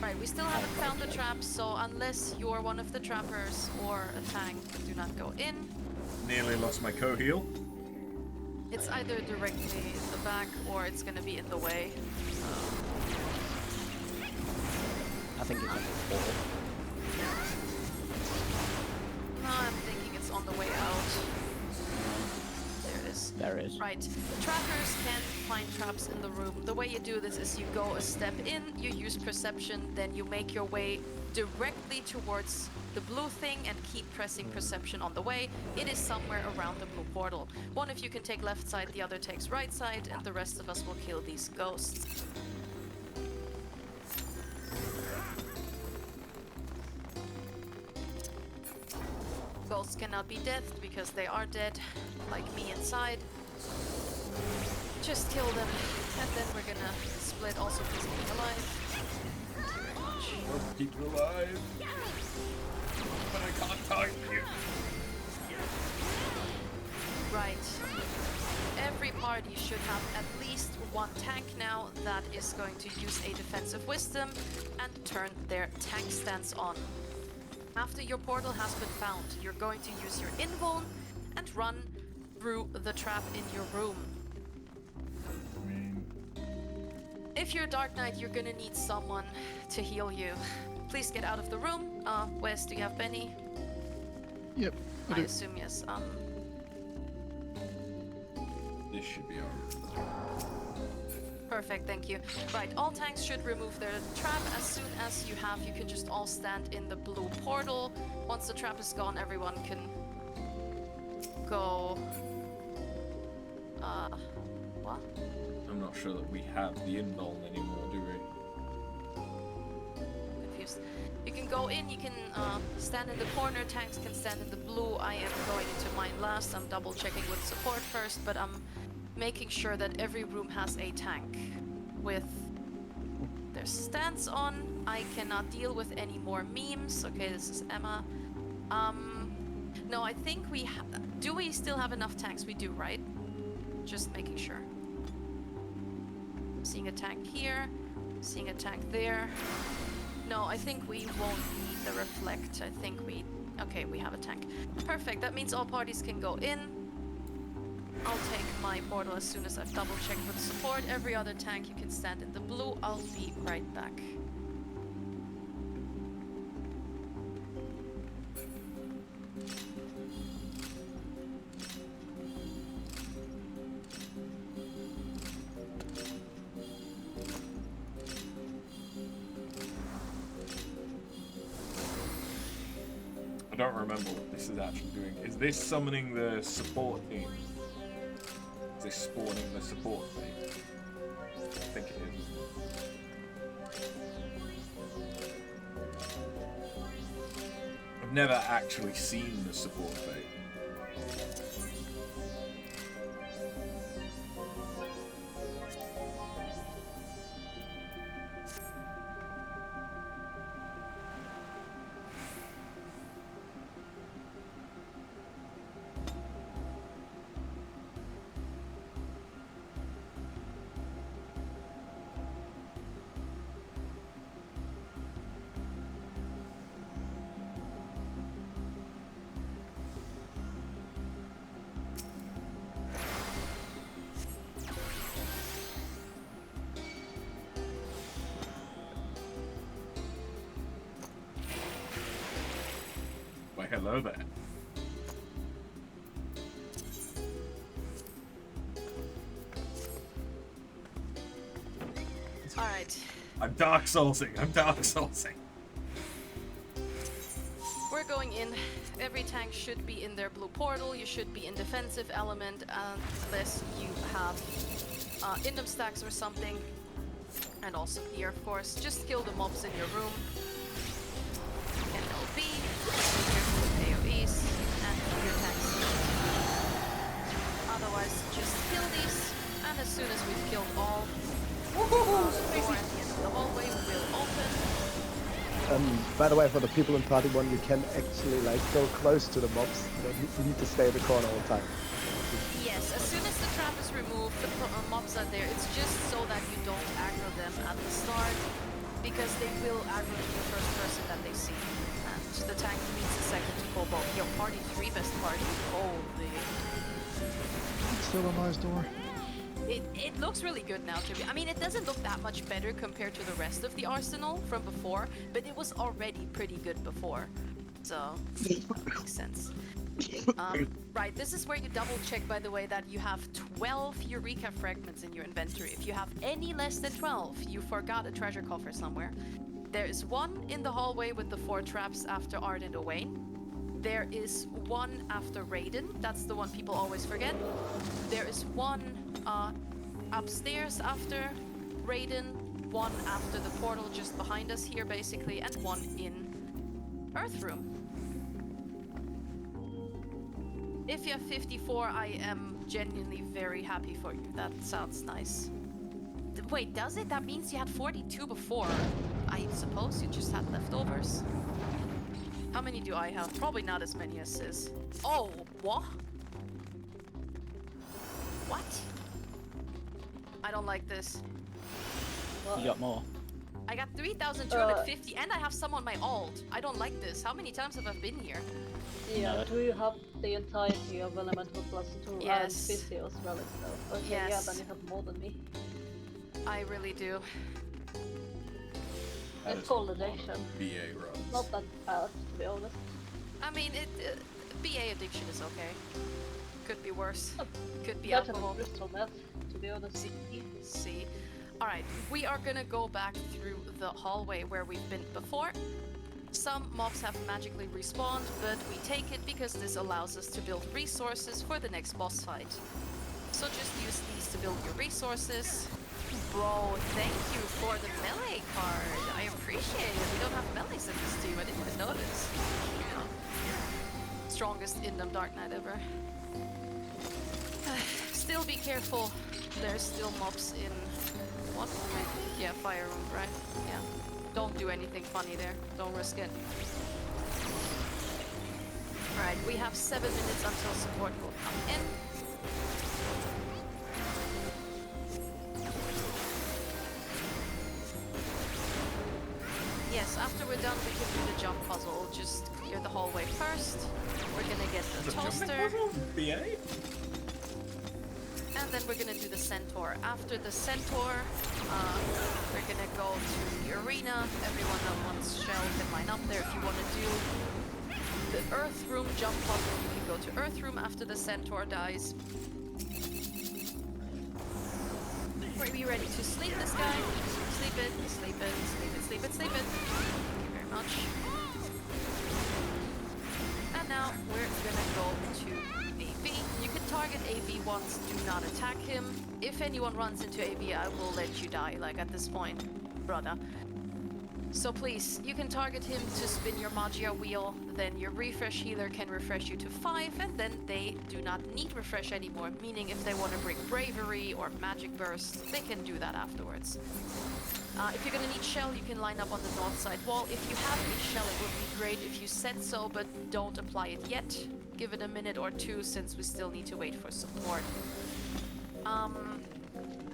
Right, we still haven't found the trap, so unless you're one of the trappers or a tank, do not go in. Nearly lost my co-heal. It's either directly in the back or it's gonna be in the way. I think it's on the wall. No, I'm thinking it's on the way out. There it is. There there is. Right. Trackers can find traps in the room. The way you do this is you go a step in, you use perception, then you make your way directly towards the blue thing and keep pressing perception on the way. It is somewhere around the blue portal. One of you can take left side, the other takes right side, and the rest of us will kill these ghosts. Ghosts cannot be deathed because they are dead, like me inside. Just kill them, and then we're gonna split. Also, please keep me alive. Thank you very much. I'll keep you alive. But I can't time you. Right. Every party should have at least one tank now that is going to use a defensive wisdom and turn their tank stance on. After your portal has been found, you're going to use your invuln and run through the trap in your room. If you're a Dark Knight, you're gonna need someone to heal you. Please get out of the room. Wes, do you have Benny? Yep. I assume yes. This should be alright. Perfect, thank you. Right, all tanks should remove their trap as soon as you have. You can just all stand in the blue portal. Once the trap is gone, everyone can go. What? I'm not sure that we have the invuln anymore, do we? Confused. You can go in, you can stand in the corner, tanks can stand in the blue. I am going into mine last. I'm double checking with support first, but I'm making sure that every room has a tank with their stance on. I cannot deal with any more memes. Okay, this is Emma. No, I think we do we still have enough tanks? We do, right? Just making sure. Seeing a tank here, seeing a tank there. No, I think we won't need the reflect. I think okay, we have a tank. Perfect, that means all parties can go in. I'll take my portal as soon as I've double checked with support. Every other tank you can stand in the blue. I'll be right back. I don't remember what this is actually doing. Is this summoning the support team? Is this spawning the support thing? I think it is. I've never actually seen the support thing. Hello there. Alright. I'm Dark Soulsing. We're going in. Every tank should be in their blue portal. You should be in defensive element unless you have Indom stacks or something. And also here, of course. Just kill the mobs in your room. NLB. AoEs and your tanks. Otherwise, just kill these, and as soon as we've killed all, the door at the end of the hallway will open. By the way, for the people in Party 1, you can actually like go close to the mobs. You don't need to stay in the corner all the time. Yes, as soon as the trap is removed, the mobs are there. It's just so that you don't aggro them at the start, because they will aggro to the first person that they see. The tank needs a second to pull both. Yo, party 3 best party. Holy. Still a nice door. It looks really good now, I mean, it doesn't look that much better compared to the rest of the arsenal from before, but it was already pretty good before. So, makes sense. Right, this is where you double check, by the way, that you have 12 Eureka fragments in your inventory. If you have any less than 12, you forgot a treasure coffer somewhere. There is one in the hallway with the 4 traps after Ardent Owain. There is one after Raiden. That's the one people always forget. There is one upstairs after Raiden, one after the portal just behind us here, basically, and one in Earthroom. If you have 54, I am genuinely very happy for you. That sounds nice. Wait, does it? That means you had 42 before. I suppose you just had leftovers. How many do I have? Probably not as many as Sis. Oh, what? What? I don't like this. You got more. I got 3,250 and I have some on my alt. I don't like this. How many times have I been here? Yeah, No. do you have the entirety of Elemental plus 2 Yes. and Physios relic though? Okay, Yes. yeah, then you have more than me. I really do. That It's is called a lot of addiction. BA runs. Not that bad, to be honest. I mean, BA addiction is okay. Could be worse. Could be Better than alcohol. crystal meth, to be honest. See. Alright, we are gonna go back through the hallway where we've been before. Some mobs have magically respawned, but we take it because this allows us to build resources for the next boss fight. So just use these to build your resources. Bro, thank you for the melee card. I appreciate it. We don't have melees in this team. I didn't even notice. Strongest Indom Dark Knight ever. Still be careful. There's still mobs in... What? Yeah, fire room, right? Yeah. Don't do anything funny there. Don't risk it. Alright, we have 7 minutes until support will come in. Yes, after we're done, we can do the jump puzzle. Just clear the hallway first. We're gonna get the toaster. BA? And then we're gonna do the centaur. After the centaur, we're gonna go to the arena. Everyone that wants shell can line up there. If you want to do the earth room jump puzzle, you can go to earth room after the centaur dies. Are we ready to sleep this guy? Sleep it, sleep it, sleep it, sleep it, sleep it. Thank you very much. And now we're gonna go to AV. You can target AV once, do not attack him. If anyone runs into AV, I will let you die, like at this point, brother. So please, you can target him to spin your Magia wheel, then your refresh healer can refresh you to 5, and then they do not need refresh anymore, meaning if they want to bring Bravery or Magic Burst, they can do that afterwards. If you're gonna need shell, you can line up on the north side wall. If you have any shell, it would be great if you said so, but don't apply it yet. Give it a minute or two, since we still need to wait for support.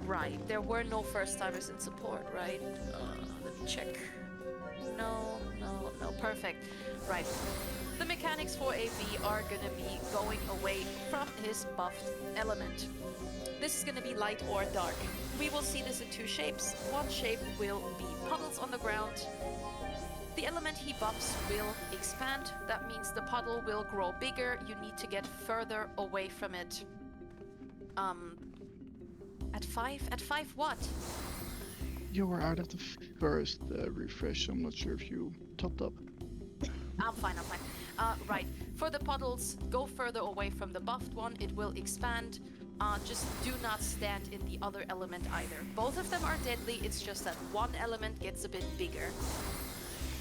Right, there were no first-timers in support, right? Let me check. No, perfect. Right. The mechanics for AV are gonna be going away from his buffed element. This is gonna be light or dark. We will see this in 2 shapes. One shape will be puddles on the ground. The element he buffs will expand. That means the puddle will grow bigger. You need to get further away from it. At 5? At 5 what? You were out of the first refresh. I'm not sure if you topped up. I'm fine. Right. For the puddles, go further away from the buffed one. It will expand. Just do not stand in the other element either. Both of them are deadly. It's just that one element gets a bit bigger.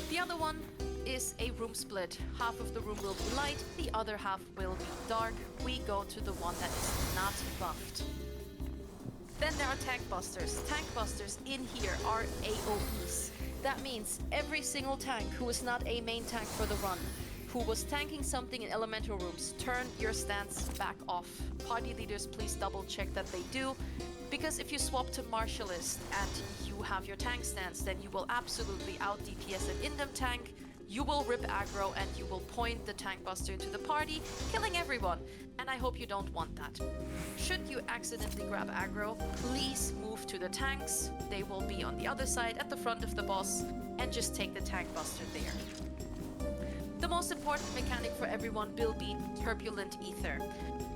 The other one is a room split. Half of the room will be light, the other half will be dark. We go to the one that is not buffed. Then there are tank busters. Tank busters in here are AoEs. That means every single tank who is not a main tank for the run, who was tanking something in elemental rooms, turn your stance back off. Party leaders, please double check that they do, because if you swap to Martialist and you have your tank stance, then you will absolutely out DPS an Indom tank, you will rip aggro, and you will point the tank buster into the party, killing everyone. And I hope you don't want that. Should you accidentally grab aggro, please move to the tanks. They will be on the other side at the front of the boss, and just take the tank buster there. The most important mechanic for everyone will be turbulent ether.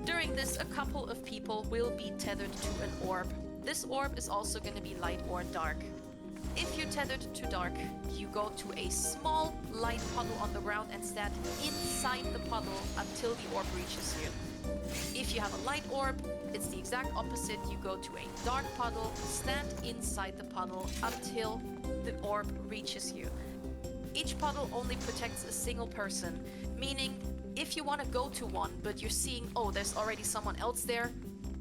During this, a couple of people will be tethered to an orb. This orb is also going to be light or dark. If you're tethered to dark, you go to a small light puddle on the ground and stand inside the puddle until the orb reaches you. If you have a light orb, it's the exact opposite. You go to a dark puddle, stand inside the puddle until the orb reaches you. Each puddle only protects a single person, meaning if you want to go to one, but you're seeing, oh, there's already someone else there,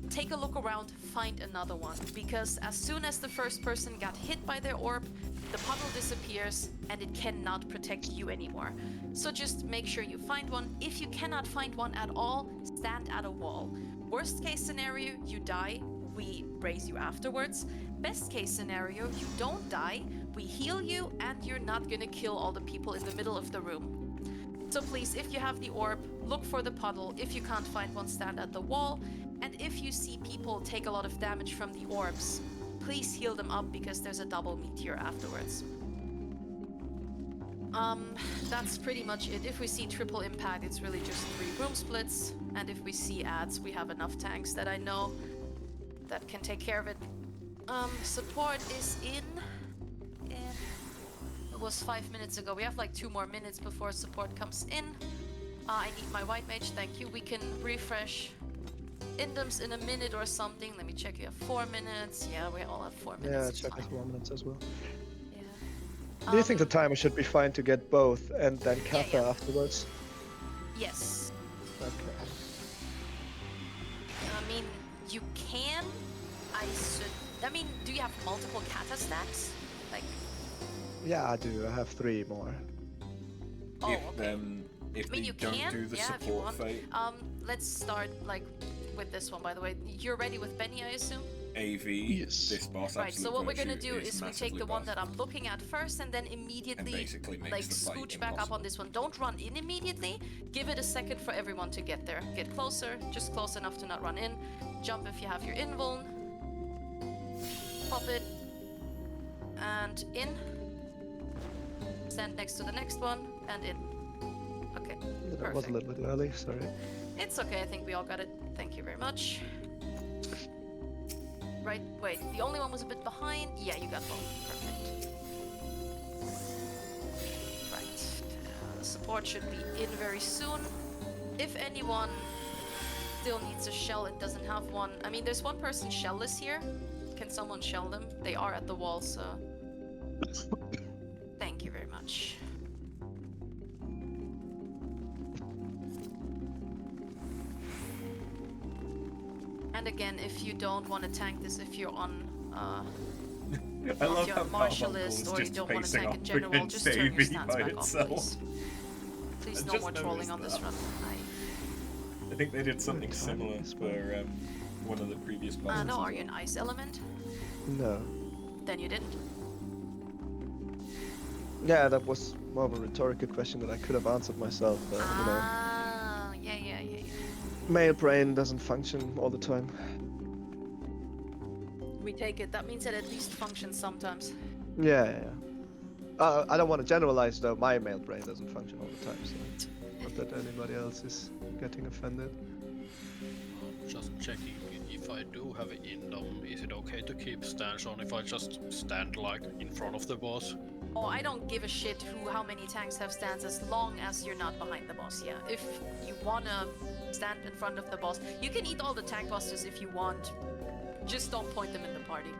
take a look around, find another one. Because as soon as the first person got hit by their orb, the puddle disappears and it cannot protect you anymore. So just make sure you find one. If you cannot find one at all, stand at a wall. Worst case scenario, you die, we raise you afterwards. Best case scenario, you don't die, we heal you, and you're not gonna kill all the people in the middle of the room. So please, if you have the orb, look for the puddle. If you can't find one, stand at the wall. And if you see people take a lot of damage from the orbs, please heal them up because there's a double meteor afterwards. That's pretty much it. If we see triple impact, it's really just 3 room splits. And if we see ads, we have enough tanks that I know that can take care of it. Support is in. It was 5 minutes ago. We have like 2 more minutes before support comes in. I need my white mage, thank you. We can refresh Indoms in a minute or something. Let me check. You have 4 minutes. Yeah, we all have 4 minutes. Yeah, check us 4 minutes as well. Yeah. Do you think the timer should be fine to get both and then Kappa yeah. afterwards? Yes. Okay. I mean, you can. I mean, do you have multiple kata stacks? Like. Yeah, I do. I have 3 more. Oh, If, okay. if I mean, they you don't can. do the Yeah, if you support want. fight, Let's start like with this one. By the way, you're ready with Benny, I assume. AV, Yes. this boss. Right. So what we're gonna Absolute do Virtue is we take massively the one buffed that I'm looking at first, and then and immediately basically makes like the fight scooch back up impossible. on this one. Don't run in immediately. Give it a second for everyone to get there. Get closer, just close enough to not run in. Jump if you have your invuln. Pop it. And in. Stand next to the next one, and in. Okay, That was a perfect. little bit early, sorry. It's okay, I think we all got it. Thank you very much. Right, wait, the only one was a bit behind. Yeah, you got both. Perfect. Right, support should be in very soon. If anyone still needs a shell and doesn't have one, I mean, there's one person shellless here. Can someone shell them? They are at the wall, so... Thank you very much. And again, if you don't want to tank this, if you're on I love your how martial Marvel list is or you just don't want to facing tank in off general, against just turn your AV stance by back off, itself. please. Please, I no just more trolling noticed on this that. run. I think they did something Fine, similar it's for one of the previous bosses. No, as are you an well. ice element? No. Then you didn't. Yeah, that was more of a rhetorical question that I could have answered myself, but Yeah. male brain doesn't function all the time. We take it. That means it at least functions sometimes. Yeah. I don't want to generalize though, my male brain doesn't function all the time, so not that anybody else is getting offended. Just checking if I do have an indom, is it okay to keep stance on if I just stand like in front of the boss? Oh, I don't give a shit how many tanks have stands as long as you're not behind the boss, yeah. If you wanna stand in front of the boss, you can eat all the tank busters if you want. Just don't point them in the party.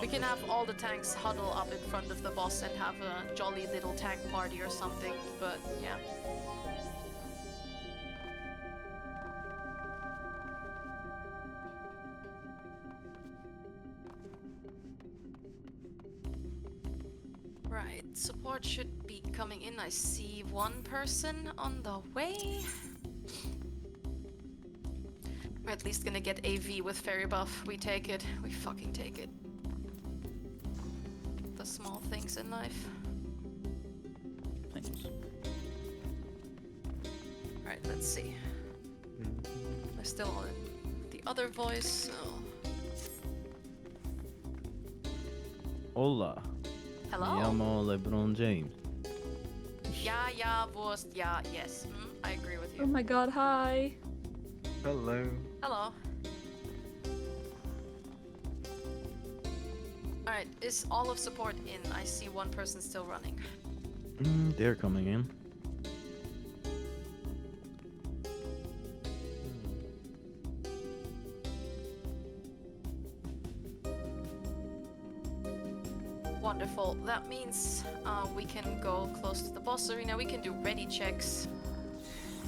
We can have all the tanks huddle up in front of the boss and have a jolly little tank party or something, but yeah. Right, support should be coming in. I see one person on the way. We're at least gonna get AV with fairy buff. We take it. We fucking take it. The small things in life. Thanks. Alright, let's see. We're still on the other voice, so... Hola. Hello? Me llamo LeBron James. Yeah, yeah, Wurst, yeah, yes. I agree with Oh you. my god, hi. Hello. Hello. Alright, is all of support in? I see one person still running. They're coming in. Wonderful. That means we can go close to the boss arena. We can do ready checks.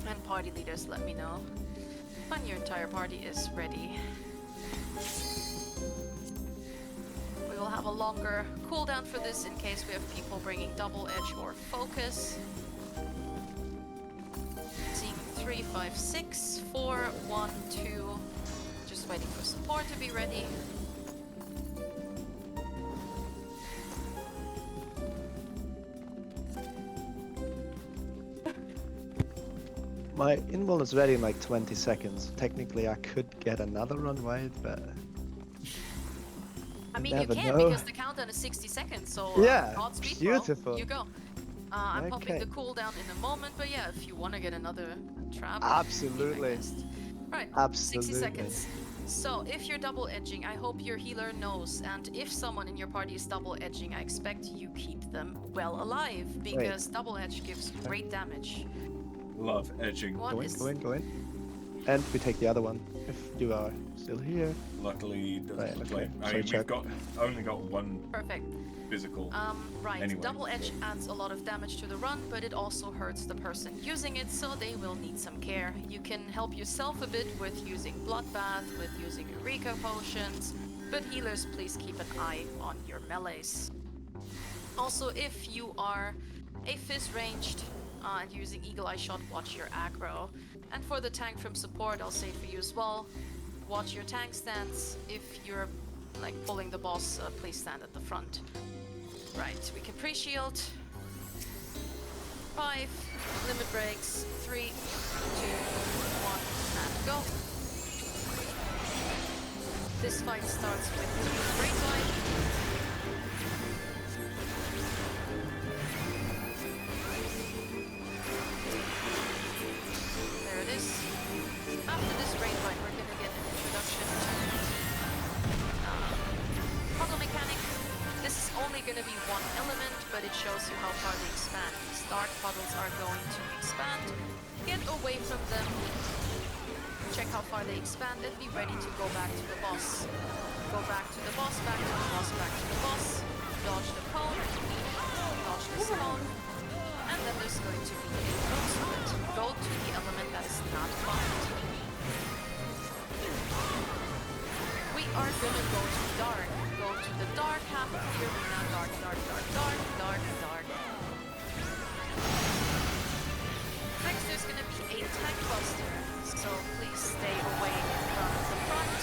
And party leaders, let me know when your entire party is ready. We will have a longer cooldown for this in case we have people bringing double edge or focus. Seeing 3, 5, 6, 4, 1, 2. Just waiting for support to be ready. My invul is ready in like 20 seconds. Technically, I could get another run wide, but I mean, you never can know. because the countdown is 60 seconds, so Yeah, Godspeed, beautiful. bro. You go. I'm popping Okay. the cooldown in a moment, but yeah, if you want to get another trap, Absolutely. be my guest. Right, Absolutely. 60 seconds. So, if you're double edging, I hope your healer knows, and if someone in your party is double edging, I expect you keep them well alive, because double edge gives great damage. Love edging. What Go in, is... go in, go in. And we take the other one if you are still here. Luckily, it doesn't Right, look okay. like. I Sorry, mean, we've check. only got one Perfect. physical. Right, Anyway, double edge so- adds a lot of damage to the run, but it also hurts the person using it, so they will need some care. You can help yourself a bit with using Bloodbath, with using Eureka potions, but healers, please keep an eye on your melees. Also, if you are a Fizz ranged and using Eagle Eye Shot, watch your aggro. And for the tank from support, I'll say for you as well, watch your tank stance. If you're like pulling the boss, please stand at the front. Right, we can pre-shield. 5, limit breaks, 3, 2, 1, and go. This fight starts with the Great Light. There it is. After this Great Light, we're gonna get an introduction to puzzle mechanic. This is only going to be one element, but it shows you how far they expand. These dark puddles are going to expand. Get away from them. Check how far they expand and be ready to go back to the boss. Go back to the boss, back to the boss, back to the boss. Dodge the cone. Dodge this cone. And then there's going to be a close split. Go to the element that is not bombed. We are going to go to dark. Go to the dark half of the arena. Dark, dark, dark, dark, dark, dark. Next, there's going to be a tank buster, so please stay away from the front.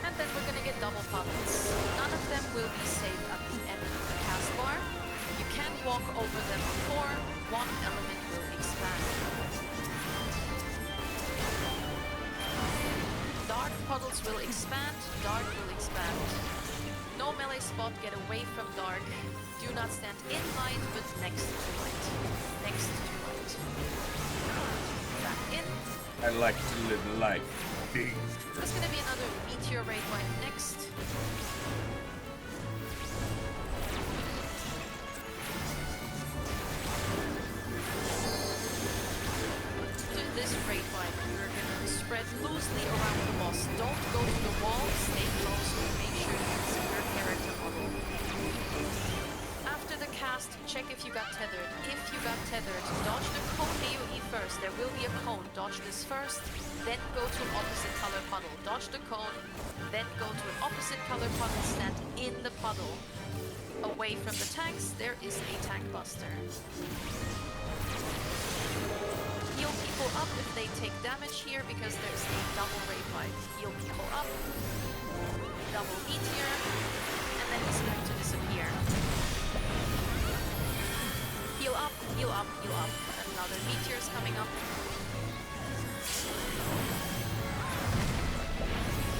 And then we're going to get double puddles. None of them will be safe at the end of the cast bar. You can walk over them before one element will expand. Dark puddles will expand, dark will expand. No melee spot, get away from dark. Do not stand in light, but next to light. Next to light. Back in. I like to live life. There's gonna be another meteor raid wipe next. This raid wipe, you're gonna spread loosely around the boss. Don't go to the wall, stay close, make sure you use your character model. After the cast, check if you got tethered. If you got tethered, dodge the cone AoE first. There will be a cone. Dodge this first, then go to an opposite color puddle. Dodge the cone, then go to an opposite color puddle, stand in the puddle. Away from the tanks, there is a tank buster. Heal people up if they take damage here because there's a double raid wipe. Heal people up, double meteor, and then he's going to disappear. Heal up, heal up, heal up. Another meteor is coming up.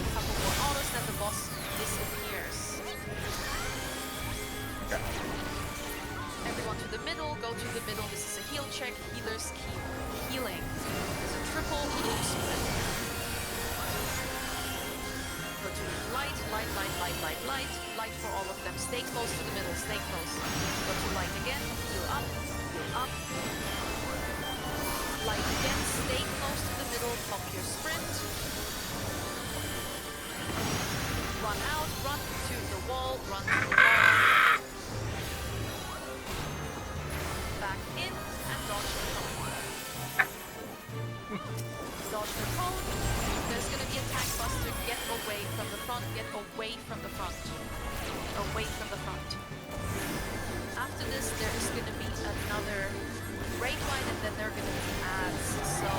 A couple more autos, then the boss disappears. Okay. Everyone to the middle, go to the middle. This is a heal check. Healers keep healing. There's a triple blue split. Go to light, light, light, light, light, light. Light for all of them. Stay close to the middle, stay close. Go to light again, heal up, heal up. Light again, stay close to the middle, pop your sprint. Run out, run to the wall, run to the wall. Back in and dodge the cone. Dodge the cone. There's gonna be a tank buster. Get away from the front. Get away from the front. Away from the front. After this, there is gonna be another great line, and then there are gonna be ads. So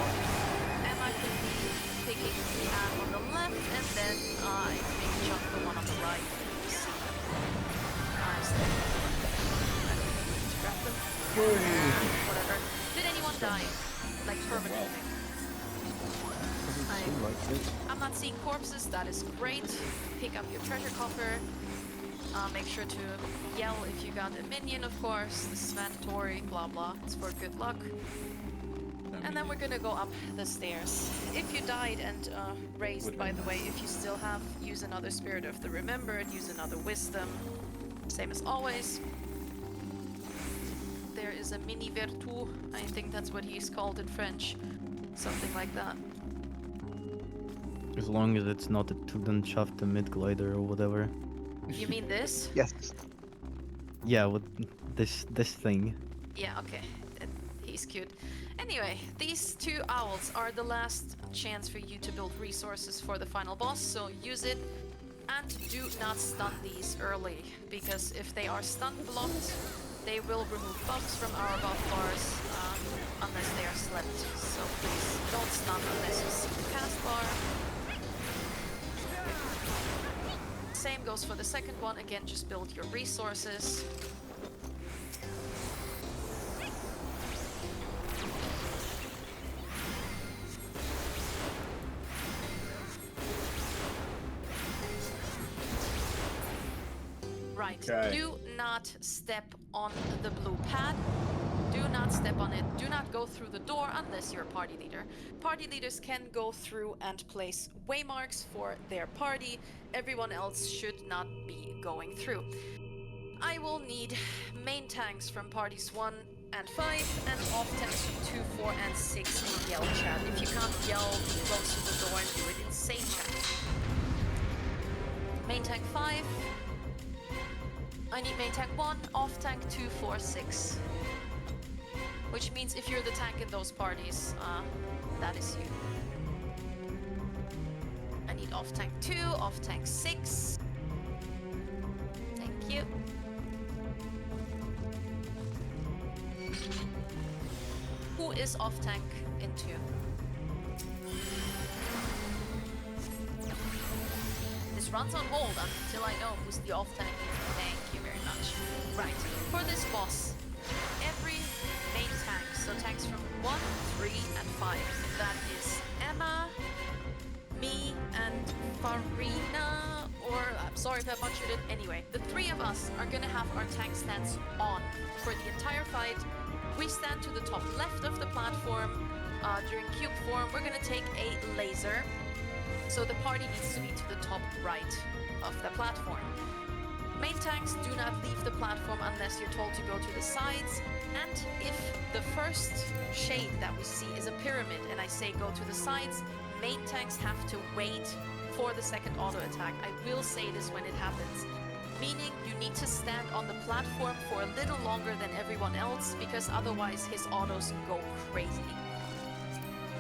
Emma could be picking the ad on the left, and then I may jump the one on the right. See them. Whatever. Did anyone die? Like permanently? I'm not seeing corpses, that is great. Pick up your treasure coffer. Make sure to yell if you got a minion, of course. This is mandatory, blah blah. It's for good luck. And then we're gonna go up the stairs. If you died and raised, by the way, if you still have, use another Spirit of the Remembered, use another Wisdom. Same as always. There is a mini vertu, I think that's what he's called in French. Something like that. As long as it's not a Tudenschaft mid glider or whatever. You mean this? Yes. Yeah, with this thing. Yeah, okay. He's cute. Anyway, these two owls are the last chance for you to build resources for the final boss, so use it. And do not stun these early, because if they are stun blocked, they will remove buffs from our buff bars unless they are slept. So please don't stun unless you see the cast bar. Same goes for the second one. Again, just build your resources. Right. Okay. Do not step on the blue pad. Do not step on it. Do not go through the door unless you're a party leader. Party leaders can go through and place waymarks for their party. Everyone else should not be going through. I will need main tanks from parties 1 and 5 and off tanks from 2, 4, and 6 in yell chat. If you can't yell, be close to the door and do it in same chat. Main tank 5. I need main tank 1, off tank 2, 4, 6. Which means if you're the tank in those parties, that is you. I need off tank 2, off tank 6. Thank you. Who is off tank in 2? This runs on hold until I know who's the off tank. Thank you very much. Right, for this boss, every main tank, so tanks from 1, 3, and 5, that is Emma, me, and Farina, or I'm sorry if I butchered it. Anyway, the 3 of us are gonna have our tank stance on for the entire fight. We stand to the top left of the platform. During cube form, we're gonna take a laser. So the party needs to be to the top right of the platform. Main tanks do not leave the platform unless you're told to go to the sides. And if the first shade that we see is a pyramid and I say go to the sides, main tanks have to wait for the second auto attack. I will say this when it happens. Meaning you need to stand on the platform for a little longer than everyone else, because otherwise his autos go crazy.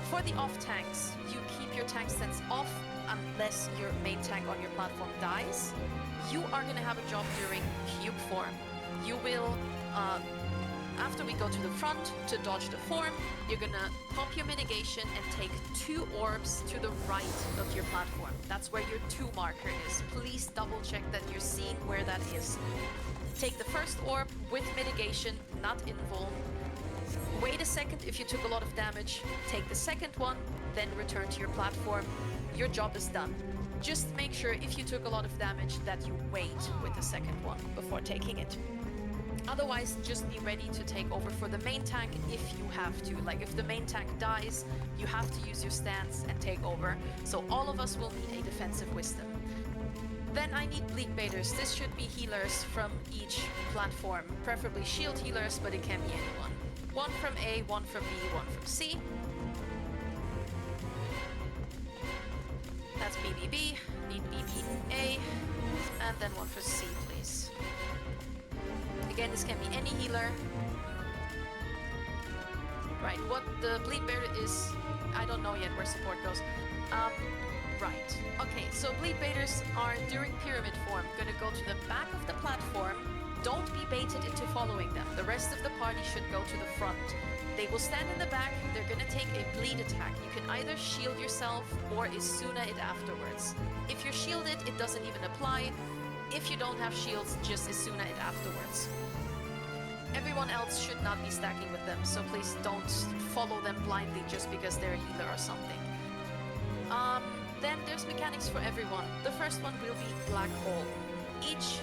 For the off tanks, you keep your tank stance off unless your main tank on your platform dies. You are gonna have a job during cube form. You will, after we go to the front to dodge the form, you're gonna pop your mitigation and take 2 orbs to the right of your platform. That's where your 2 marker is. Please double check that you're seeing where that is. Take the first orb with mitigation, not invuln. Wait a second if you took a lot of damage, take the second one, then return to your platform. Your job is done. Just make sure if you took a lot of damage that you wait with the second one before taking it. Otherwise, just be ready to take over for the main tank if you have to. Like, if the main tank dies, you have to use your stance and take over. So all of us will need a defensive wisdom. Then I need bleed baiters. This should be healers from each platform. Preferably shield healers, but it can be anyone. One from A, one from B, one from C. That's BBB. Need BBA. And then one for C, please. Again, this can be any healer. Right, what the bleed bear is, I don't know yet where support goes. Right. Okay, so bleed baiters are during pyramid form gonna go to the back of the platform. Don't be baited into following them. The rest of the party should go to the front. They will stand in the back. They're gonna take a bleed attack. You can either shield yourself or Isuna it afterwards. If you're shielded, it doesn't even apply. If you don't have shields, just Isuna it afterwards. Everyone else should not be stacking with them, so please don't follow them blindly just because they're a healer or something. Then there's mechanics for everyone. The first one will be Black Hole. Each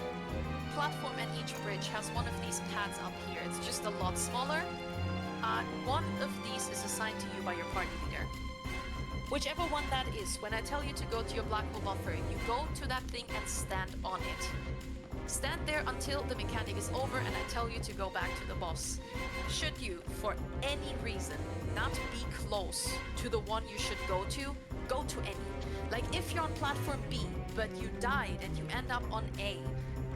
platform and each bridge has one of these pads up here. It's just a lot smaller. One of these is assigned to you by your party leader. Whichever one that is, when I tell you to go to your Black Hole buffer, you go to that thing and stand on it. Stand there until the mechanic is over and I tell you to go back to the boss. Should you, for any reason, not be close to the one you should go to any. Like if you're on platform B, but you died and you end up on A,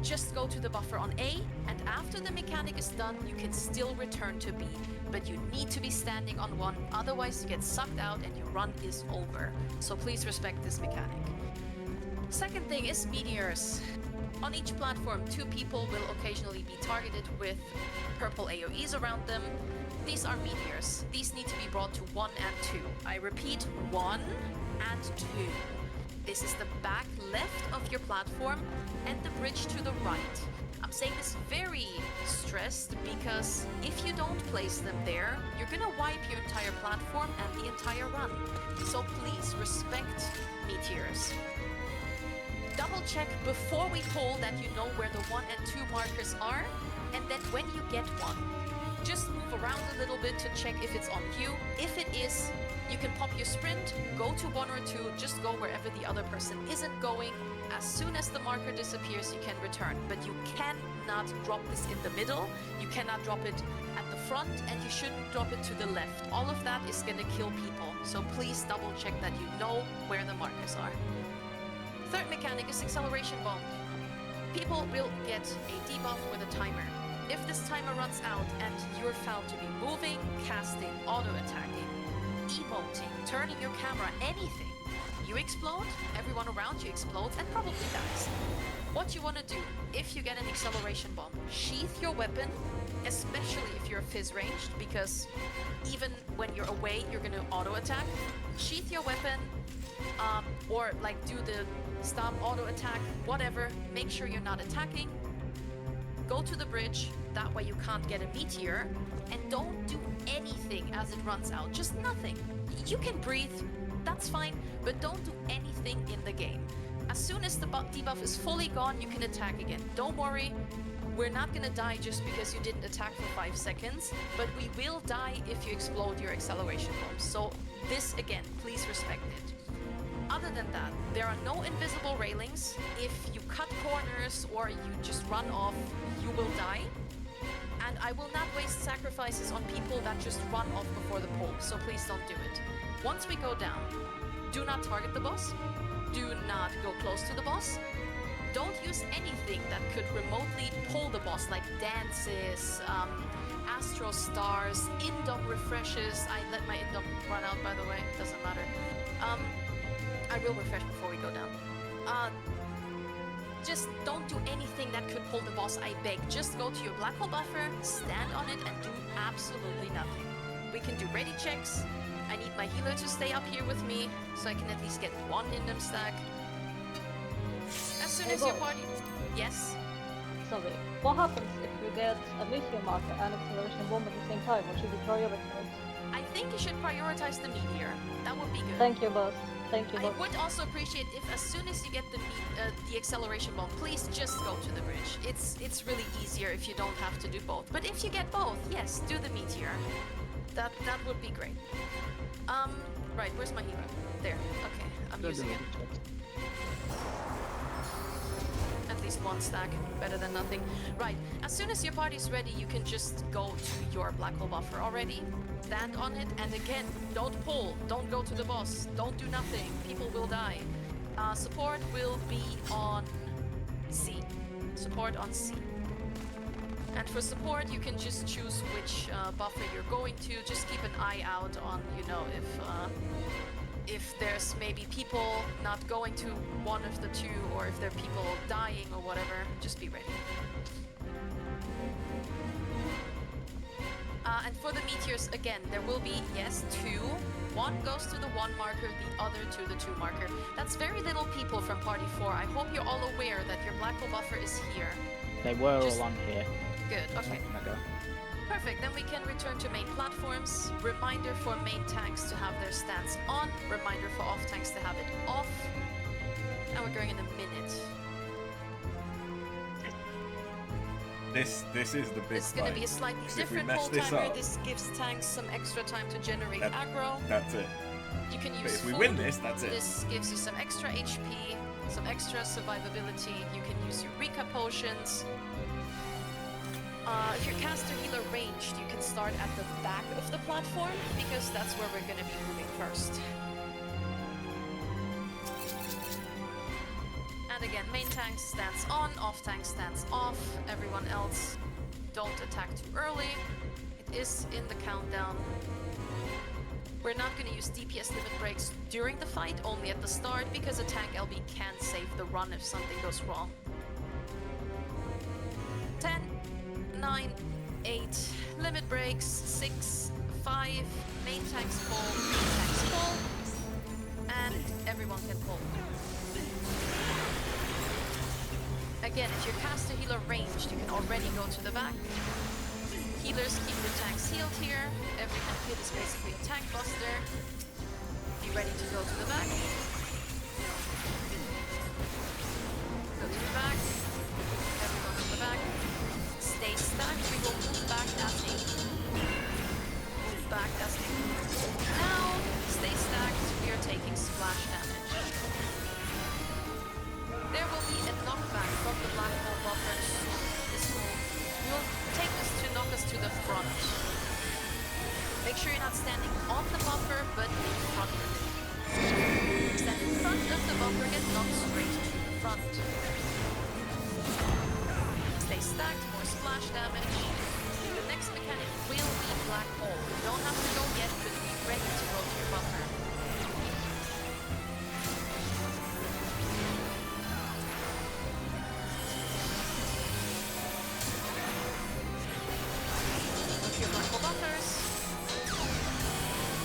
just go to the buffer on A, and after the mechanic is done, you can still return to B. But you need to be standing on one, otherwise you get sucked out and your run is over. So please respect this mechanic. Second thing is meteors. On each platform, 2 people will occasionally be targeted with purple AoEs around them. These are meteors. These need to be brought to 1 and 2. I repeat, 1 and 2. This is the back left of your platform and the bridge to the right. I'm saying this very stressed because if you don't place them there, you're gonna wipe your entire platform and the entire run. So please respect meteors. Double check before we pull that you know where the 1 and 2 markers are, and then when you get one, just move around a little bit to check if it's on you. If it is, you can pop your sprint, go to 1 or 2, just go wherever the other person isn't going. As soon as the marker disappears, you can return, but you cannot drop this in the middle, you cannot drop it at the front, and you shouldn't drop it to the left. All of that is gonna kill people, so please double check that you know where the markers are. Third mechanic is acceleration bomb. People will get a debuff with a timer. If this timer runs out and you're found to be moving, casting, auto-attacking, emoting, turning your camera, anything, you explode, everyone around you explodes, and probably dies. What you want to do, if you get an acceleration bomb, sheath your weapon, especially if you're fizz ranged, because even when you're away, you're going to auto-attack. Sheath your weapon, or like do the stop auto attack, whatever. Make sure you're not attacking. Go to the bridge, that way you can't get a meteor, and don't do anything as it runs out, just nothing. You can breathe, that's fine, but don't do anything in the game. As soon as the debuff is fully gone, you can attack again. Don't worry, we're not gonna die just because you didn't attack for 5 seconds, but we will die if you explode your acceleration bomb. So this again, please respect it. Other than that, there are no invisible railings. If you cut corners or you just run off, you will die. And I will not waste sacrifices on people that just run off before the pull, so please don't do it. Once we go down, do not target the boss. Do not go close to the boss. Don't use anything that could remotely pull the boss, like dances, astro stars, indom refreshes. I let my indom run out, by the way, doesn't matter. I will refresh before we go down. Just don't do anything that could pull the boss, I beg. Just go to your black hole buffer, stand on it, and do absolutely nothing. We can do ready checks. I need my healer to stay up here with me, so I can at least get 1 indom stack. As soon as your party... Yes? Sorry. What happens if you get a meteor marker and acceleration bomb at the same time? What should we prioritize? I think you should prioritize the meteor. That would be good. Thank you, boss. Thank you, I Doc. would also appreciate if, as soon as you get the acceleration bomb, please just go to the bridge. It's really easier if you don't have to do both. But if you get both, yes, do the meteor. That would be great. Right, where's my hero? There. Okay, I'm using it. At least one stack, better than nothing. Right, as soon as your party's ready, you can just go to your black hole buffer already. Stand on it, and again, don't pull, don't go to the boss, don't do nothing, people will die. Support will be on C. Support on C. And for support, you can just choose which buffer you're going to. Just keep an eye out on, you know, if there's maybe people not going to one of the two, or if there are people dying or whatever, just be ready. And for the meteors, again, there will be, yes, two. One goes to the 1 marker, the other to the 2 marker. That's very little people from Party 4. I hope you're all aware that your black hole buffer is here. They were all on here. Good, okay. Perfect, then we can return to main platforms. Reminder for main tanks to have their stance on. Reminder for off tanks to have it off. And we're going in a minute. This is the big This is going to be a slightly different pull timer. This gives tanks some extra time to generate aggro. That's it. You can use But if we food. win this, that's it. This gives you some extra HP, some extra survivability. You can use your recap potions. If you're caster healer ranged, you can start at the back of the platform, because that's where we're going to be moving first. And again, main tank stands on, off tank stands off. Everyone else, don't attack too early. It is in the countdown. We're not going to use DPS limit breaks during the fight, only at the start, because a tank LB can save the run if something goes wrong. 10, 9, 8, limit breaks, 6, 5, main tanks pull, main tanks pull, and everyone can pull. Again, if you're caster healer ranged, you can already go to the back. Healers keep your tanks healed here. Every hit is basically a tank buster. Be ready to go to the back. Go to the back. Everyone to the back. Stay stacked. We will move back as a Now, stay stacked. We are taking splash damage. There will be a knockback from the black hole buffer. This will take us to knock us to the front. Make sure you're not standing on the buffer, but in front of it. Stand in front of the buffer, get knocked straight to the front. Stay stacked, more splash damage. The next mechanic will be black hole. You don't have to go yet, but be ready to go to your buffer. Your black hole buffers.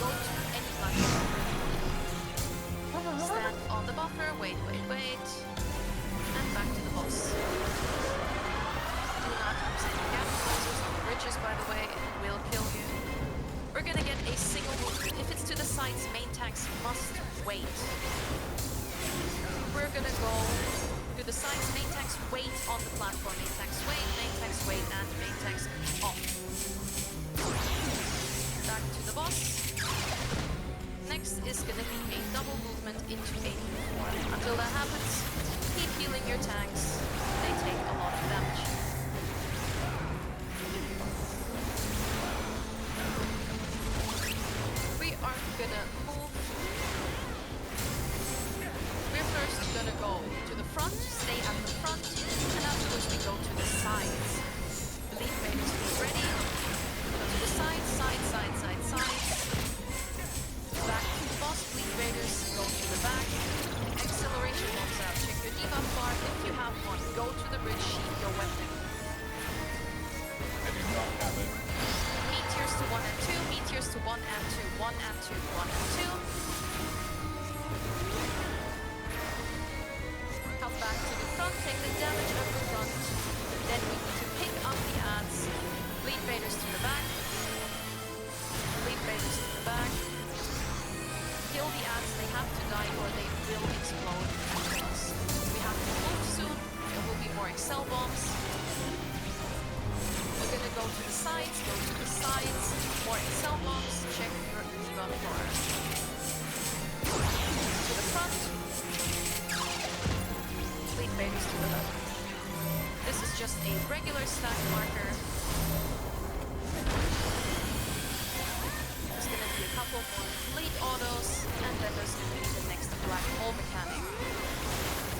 Go to any black hole buffer. Stand on the buffer, wait. And back to the boss. Do not use any gap closers on the bridges, by the way, it will kill you. We're gonna get a single movement. If it's to the sides, main tanks must wait. We're gonna go to the sides, main tanks wait on the platform, main tanks wait, and main tanks off. Back to the boss. Next is going to be a double movement into a new form. Until that happens, keep healing your tanks. They take a lot of damage. We are going to move. We're first going to go to the front, stay at the front, and afterwards we go to the sides. Bleed Raiders be ready. Go to the sides. Back to the boss, Bleed Raiders, go to the back. Acceleration bombs out, check your debuff bar. If you have one, go to the bridge, sheath your weapon. I do not have it. Meteors to 1 and 2, meteors to 1 and 2, 1 and 2, 1 and 2. Come back to the front, take the damage of the front. Then we need to pick up the adds. Bleed Raiders to the back. Bleed Raiders to the back. Kill the adds, they have to die or regular stack marker. There's gonna be a couple more fleet autos, and then there's gonna be the next black hole mechanic.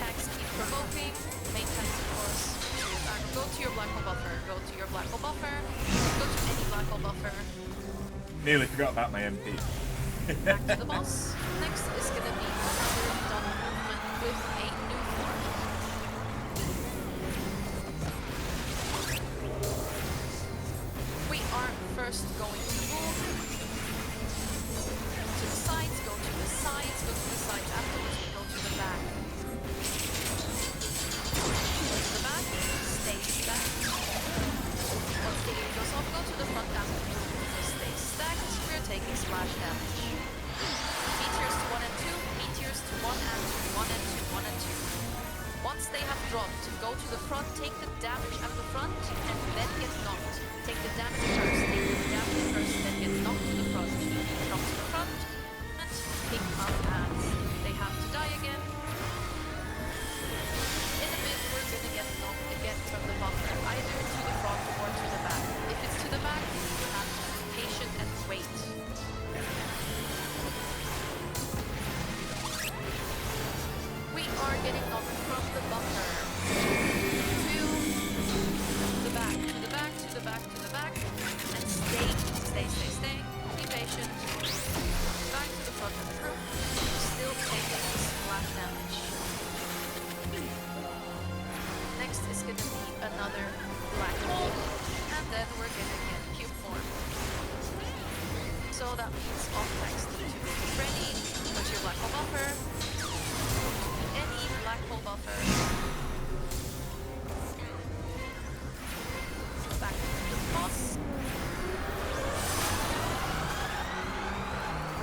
Tags keep provoking, main tags of course. Go to your black hole buffer, go to your black hole buffer, go to any black hole buffer. Nearly forgot about my MP. Back to the boss. Next is gonna be another double movement with a new form. We are first going to move to the sides, go to the sides, go to the sides, afterwards we go to the back. Go to the back, stay stacked. Once the game goes off, go to the front afterwards. Stay stacked, we're taking splash damage. Meteors to 1 and 2, meteors to 1 and 2, 1 and 2, 1 and 2. Once they have dropped, go to the front, take the damage at the front, and then get knocked. Take the damage first, take the damage first, then get knocked to the front. Knock to the front, and pick up as they have to die again. In a bit, we're gonna get knocked again from the buffer, either to the front or to the back. If it's to the back, you have to be patient and wait. We are getting knocked from the buffer to the back, to the back, to the back, to the back, and stay. Be patient. Back to the front of the group. Still taking splash damage. Next is going to be another black hole, and then we're going to get cube form. So that means all text need to be ready. Put your black hole buffer. Any black hole buffer. Back to the boss.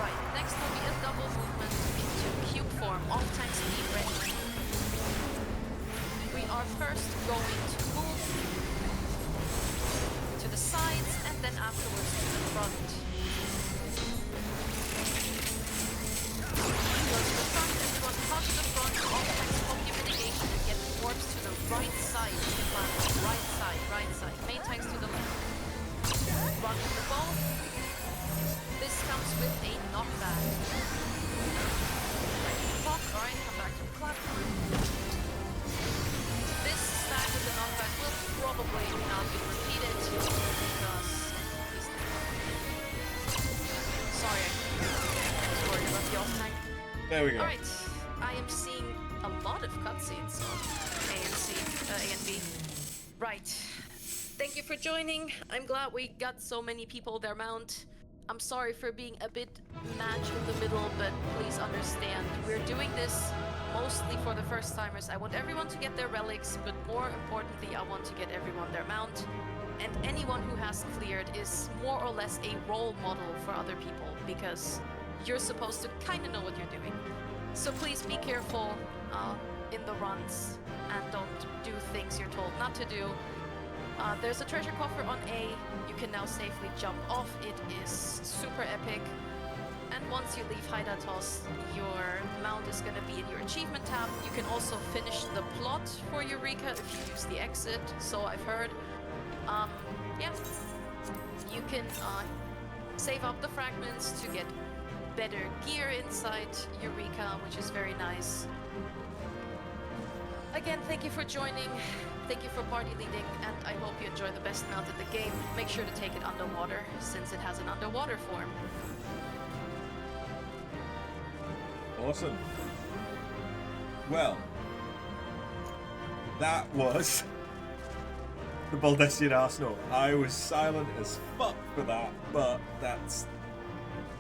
Right, next will be a double movement into cube form. All tanks be ready. We are first going to move to the sides and then afterwards to the front. Go to the front, everyone come to the front, all tanks pop your mitigation and get warps to the right side of the platform. Right side. Main tanks to the left. Run with the ball. This comes with a knockback. Back to the clock, alright, come back to the clock. This stack with the knockback will probably not be repeated because sorry, I was worried about the off tank. There we go. Alright, I am seeing a lot of cutscenes on A and B. Right. Thank you for joining. I'm glad we got so many people their mount. I'm sorry for being a bit match in the middle, but please understand, we're doing this mostly for the first timers. I want everyone to get their relics, but more importantly, I want to get everyone their mount. And anyone who has cleared is more or less a role model for other people, because you're supposed to kind of know what you're doing. So please be careful in the runs and don't do things you're told not to do. There's a treasure coffer on A. You can now safely jump off. It is super epic. And once you leave Hydatos, your mount is going to be in your achievement tab. You can also finish the plot for Eureka if you use the exit, so I've heard. Yeah. You can save up the fragments to get better gear inside Eureka, which is very nice. Again, thank you for joining. Thank you for party leading, and I hope you enjoy the best mount in the game. Make sure to take it underwater, since it has an underwater form. Awesome. Well, that was the Baldesion Arsenal. I was silent as fuck for that, but that's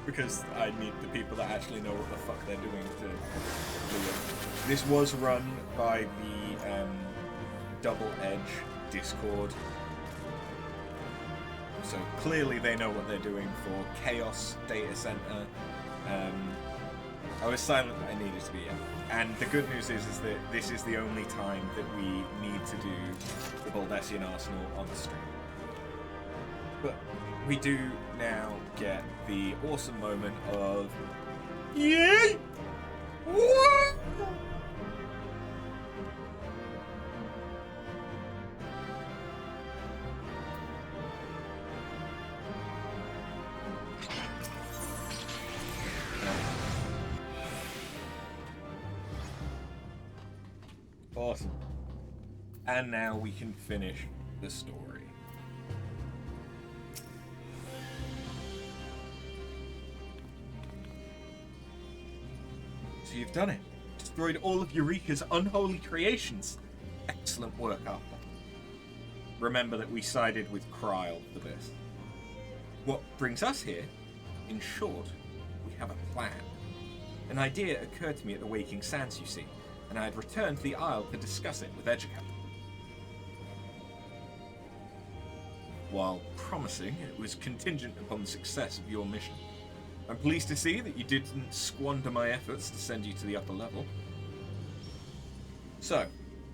because I need the people that actually know what the fuck they're doing to do it. This was run by the Double Edge Discord, so clearly they know what they're doing for Chaos Data Center. I was silent that I needed to be in. And the good news is that this is the only time that we need to do the Baldesion Arsenal on the stream. But we do now get the awesome moment of yay! What? Awesome. And now we can finish the story. So you've done it. Destroyed all of Eureka's unholy creations. Excellent work, Arthur. Remember that we sided with Kryl for this. What brings us here, in short, we have a plan. An idea occurred to me at the Waking Sands, you see, and I had returned to the Isle to discuss it with Edgecap. While promising, it was contingent upon the success of your mission. I'm pleased to see that you didn't squander my efforts to send you to the upper level. So,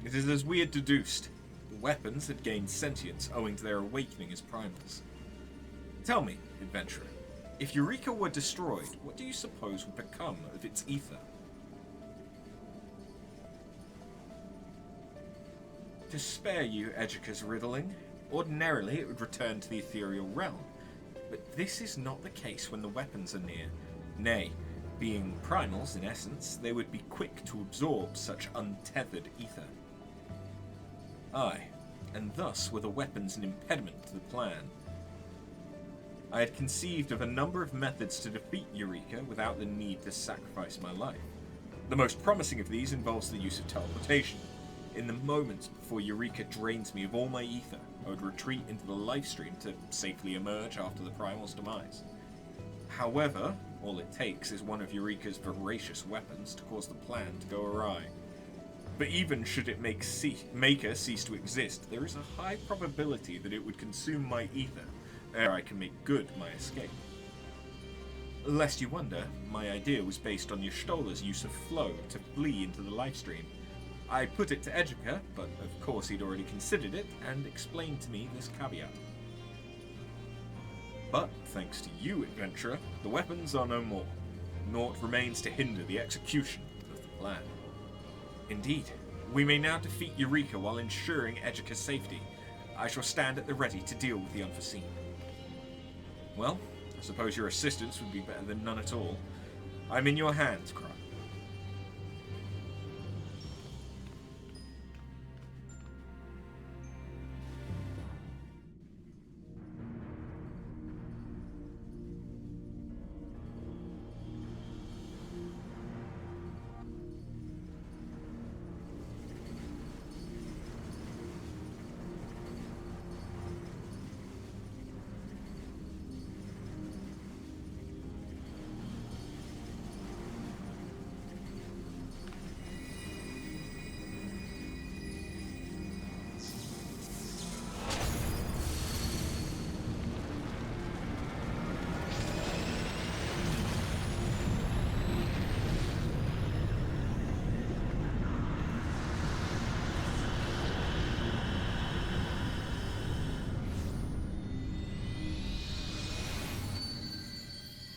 it is as we had deduced. The weapons had gained sentience owing to their awakening as primals. Tell me, adventurer, if Eureka were destroyed, what do you suppose would become of its ether? To spare you Edgeca's riddling, ordinarily it would return to the ethereal realm, but this is not the case when the weapons are near. Nay, being primals in essence, they would be quick to absorb such untethered ether. Aye, and thus were the weapons an impediment to the plan. I had conceived of a number of methods to defeat Eureka without the need to sacrifice my life. The most promising of these involves the use of teleportation. In the moments before Eureka drains me of all my ether, I would retreat into the lifestream to safely emerge after the primal's demise. However, all it takes is one of Eureka's voracious weapons to cause the plan to go awry. But even should it make her cease to exist, there is a high probability that it would consume my ether ere I can make good my escape. Lest you wonder, my idea was based on Y'shtola's use of flow to flee into the lifestream. I put it to Edgeca, but of course he'd already considered it and explained to me this caveat. But, thanks to you, adventurer, the weapons are no more. Naught remains to hinder the execution of the plan. Indeed, we may now defeat Eureka while ensuring Edgeca's safety. I shall stand at the ready to deal with the unforeseen. Well, I suppose your assistance would be better than none at all. I'm in your hands, Crown.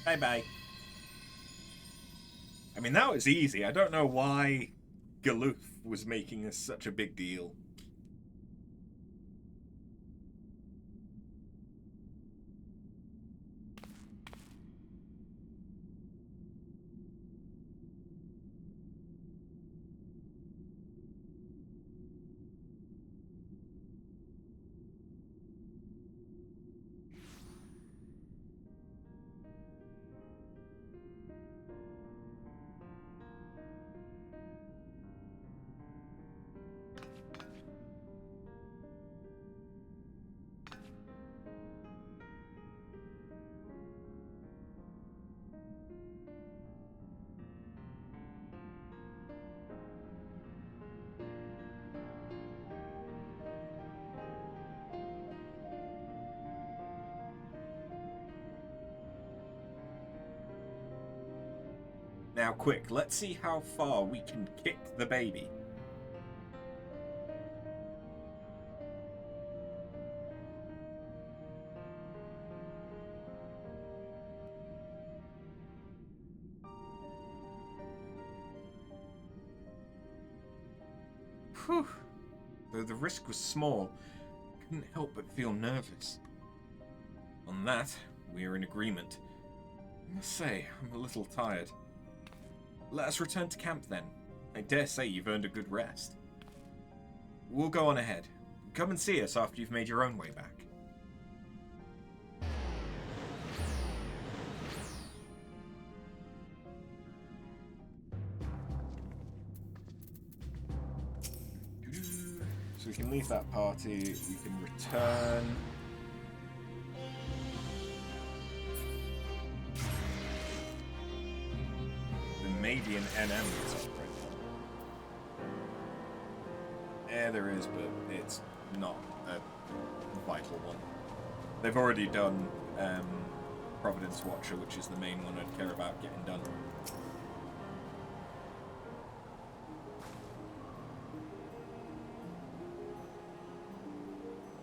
Bye-bye. I mean, that was easy. I don't know why Galuf was making this such a big deal. Now quick, let's see how far we can kick the baby. Whew. Though the risk was small, I couldn't help but feel nervous. On that, we are in agreement. I must say, I'm a little tired. Let us return to camp then. I dare say you've earned a good rest. we'll go on ahead. Come and see us after you've made your own way back. So we can leave that party, we can return. There may be an NM that's up right now. Yeah, there is, but it's not a vital one. They've already done Providence Watcher, which is the main one I'd care about getting done.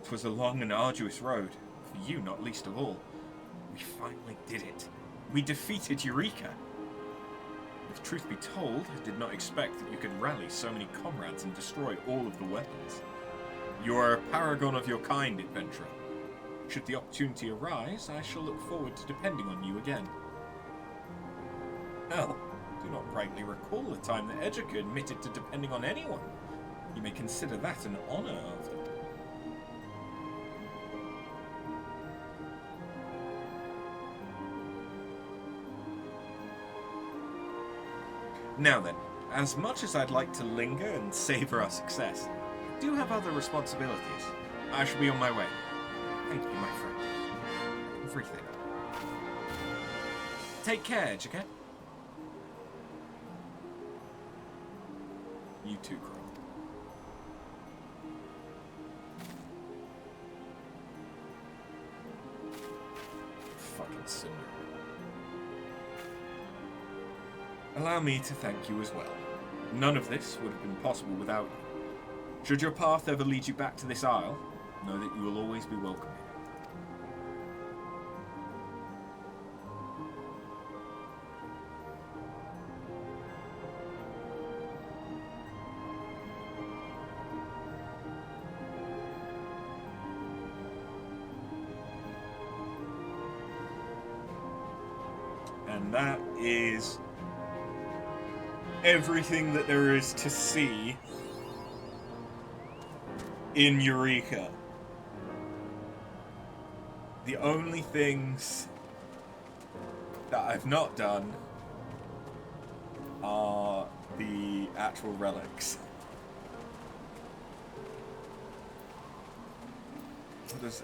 'Twas a long and arduous road, for you not least of all. We finally did it. We defeated Eureka. If truth be told, I did not expect that you could rally so many comrades and destroy all of the weapons. You are a paragon of your kind, adventurer. Should the opportunity arise, I shall look forward to depending on you again. Hell, do not rightly recall the time that Edgerka admitted to depending on anyone. You may consider that an honor of them. Now then, as much as I'd like to linger and savor our success, I do have other responsibilities. I shall be on my way. Thank you, my friend. Everything. Take care, Edgerka. You too, Crow. Fucking Cinder. Allow me to thank you as well. None of this would have been possible without you. Should your path ever lead you back to this isle, know that you will always be welcome here. And that is everything that there is to see in Eureka. The only things that I've not done are the actual relics.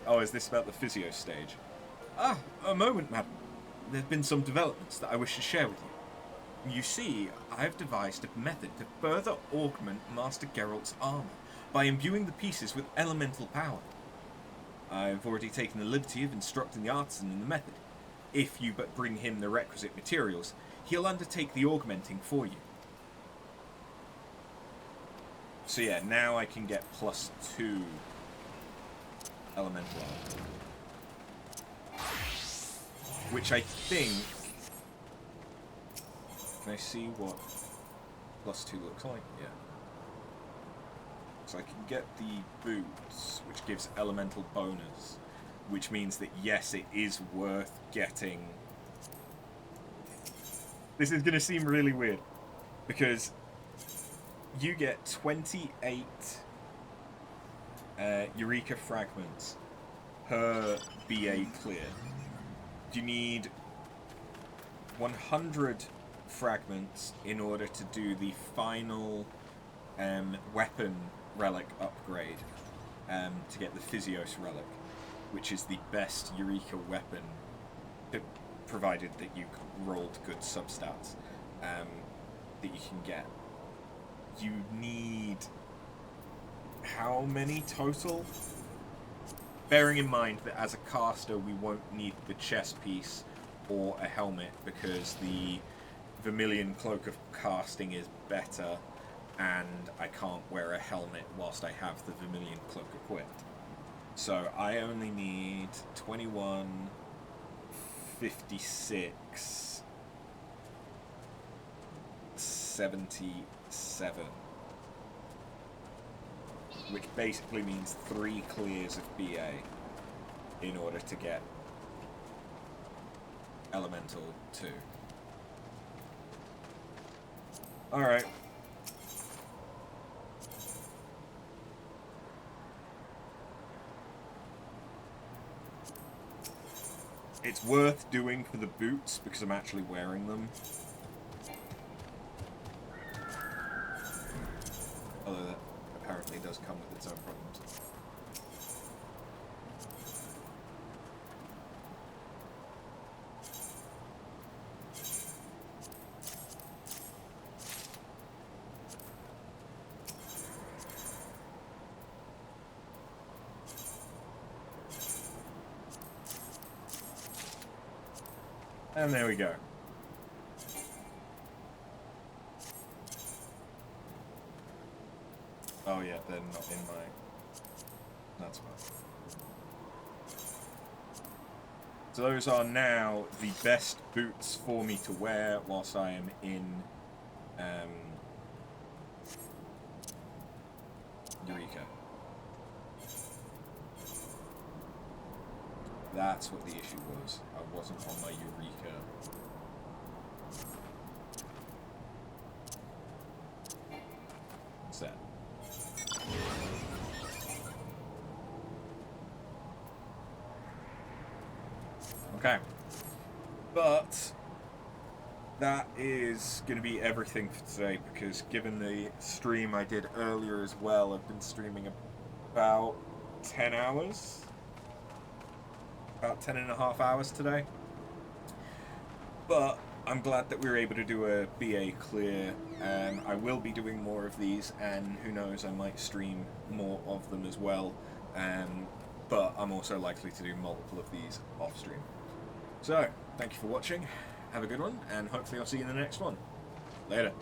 Oh, is this about the physio stage? Ah, a moment, madam. There have been some developments that I wish to share with you. You see, I've devised a method to further augment Master Geralt's armor by imbuing the pieces with elemental power. I've already taken the liberty of instructing the artisan in the method. If you but bring him the requisite materials, he'll undertake the augmenting for you. So yeah, now I can get +2 elemental armor. Which I think... Can I see what +2 looks like? Yeah. So I can get the boots, which gives elemental bonus, which means that yes, it is worth getting. This is going to seem really weird, because you get 28 Eureka fragments per BA clear. You need 100 fragments in order to do the final weapon relic upgrade to get the Physios relic, which is the best Eureka weapon, provided that you rolled good substats, that you can get. You need how many total? Bearing in mind that as a caster we won't need the chest piece or a helmet, because the Vermilion Cloak of Casting is better, and I can't wear a helmet whilst I have the Vermilion Cloak equipped. So I only need 21, 56, 77, which basically means 3 clears of BA in order to get Elemental 2. Alright. It's worth doing for the boots because I'm actually wearing them. Although that apparently does come with its own problems. And there we go. Oh yeah, they're not in my... That's fine. So those are now the best boots for me to wear whilst I am in Eureka. That's what the issue was. I wasn't on my Eureka. What's that? Okay. But that is going to be everything for today, because given the stream I did earlier as well, I've been streaming about 10 hours. About 10 and a half hours today. But I'm glad that we were able to do a BA clear. I will be doing more of these, and who knows, I might stream more of them as well. But I'm also likely to do multiple of these off stream. So, thank you for watching, have a good one, and hopefully I'll see you in the next one. Later.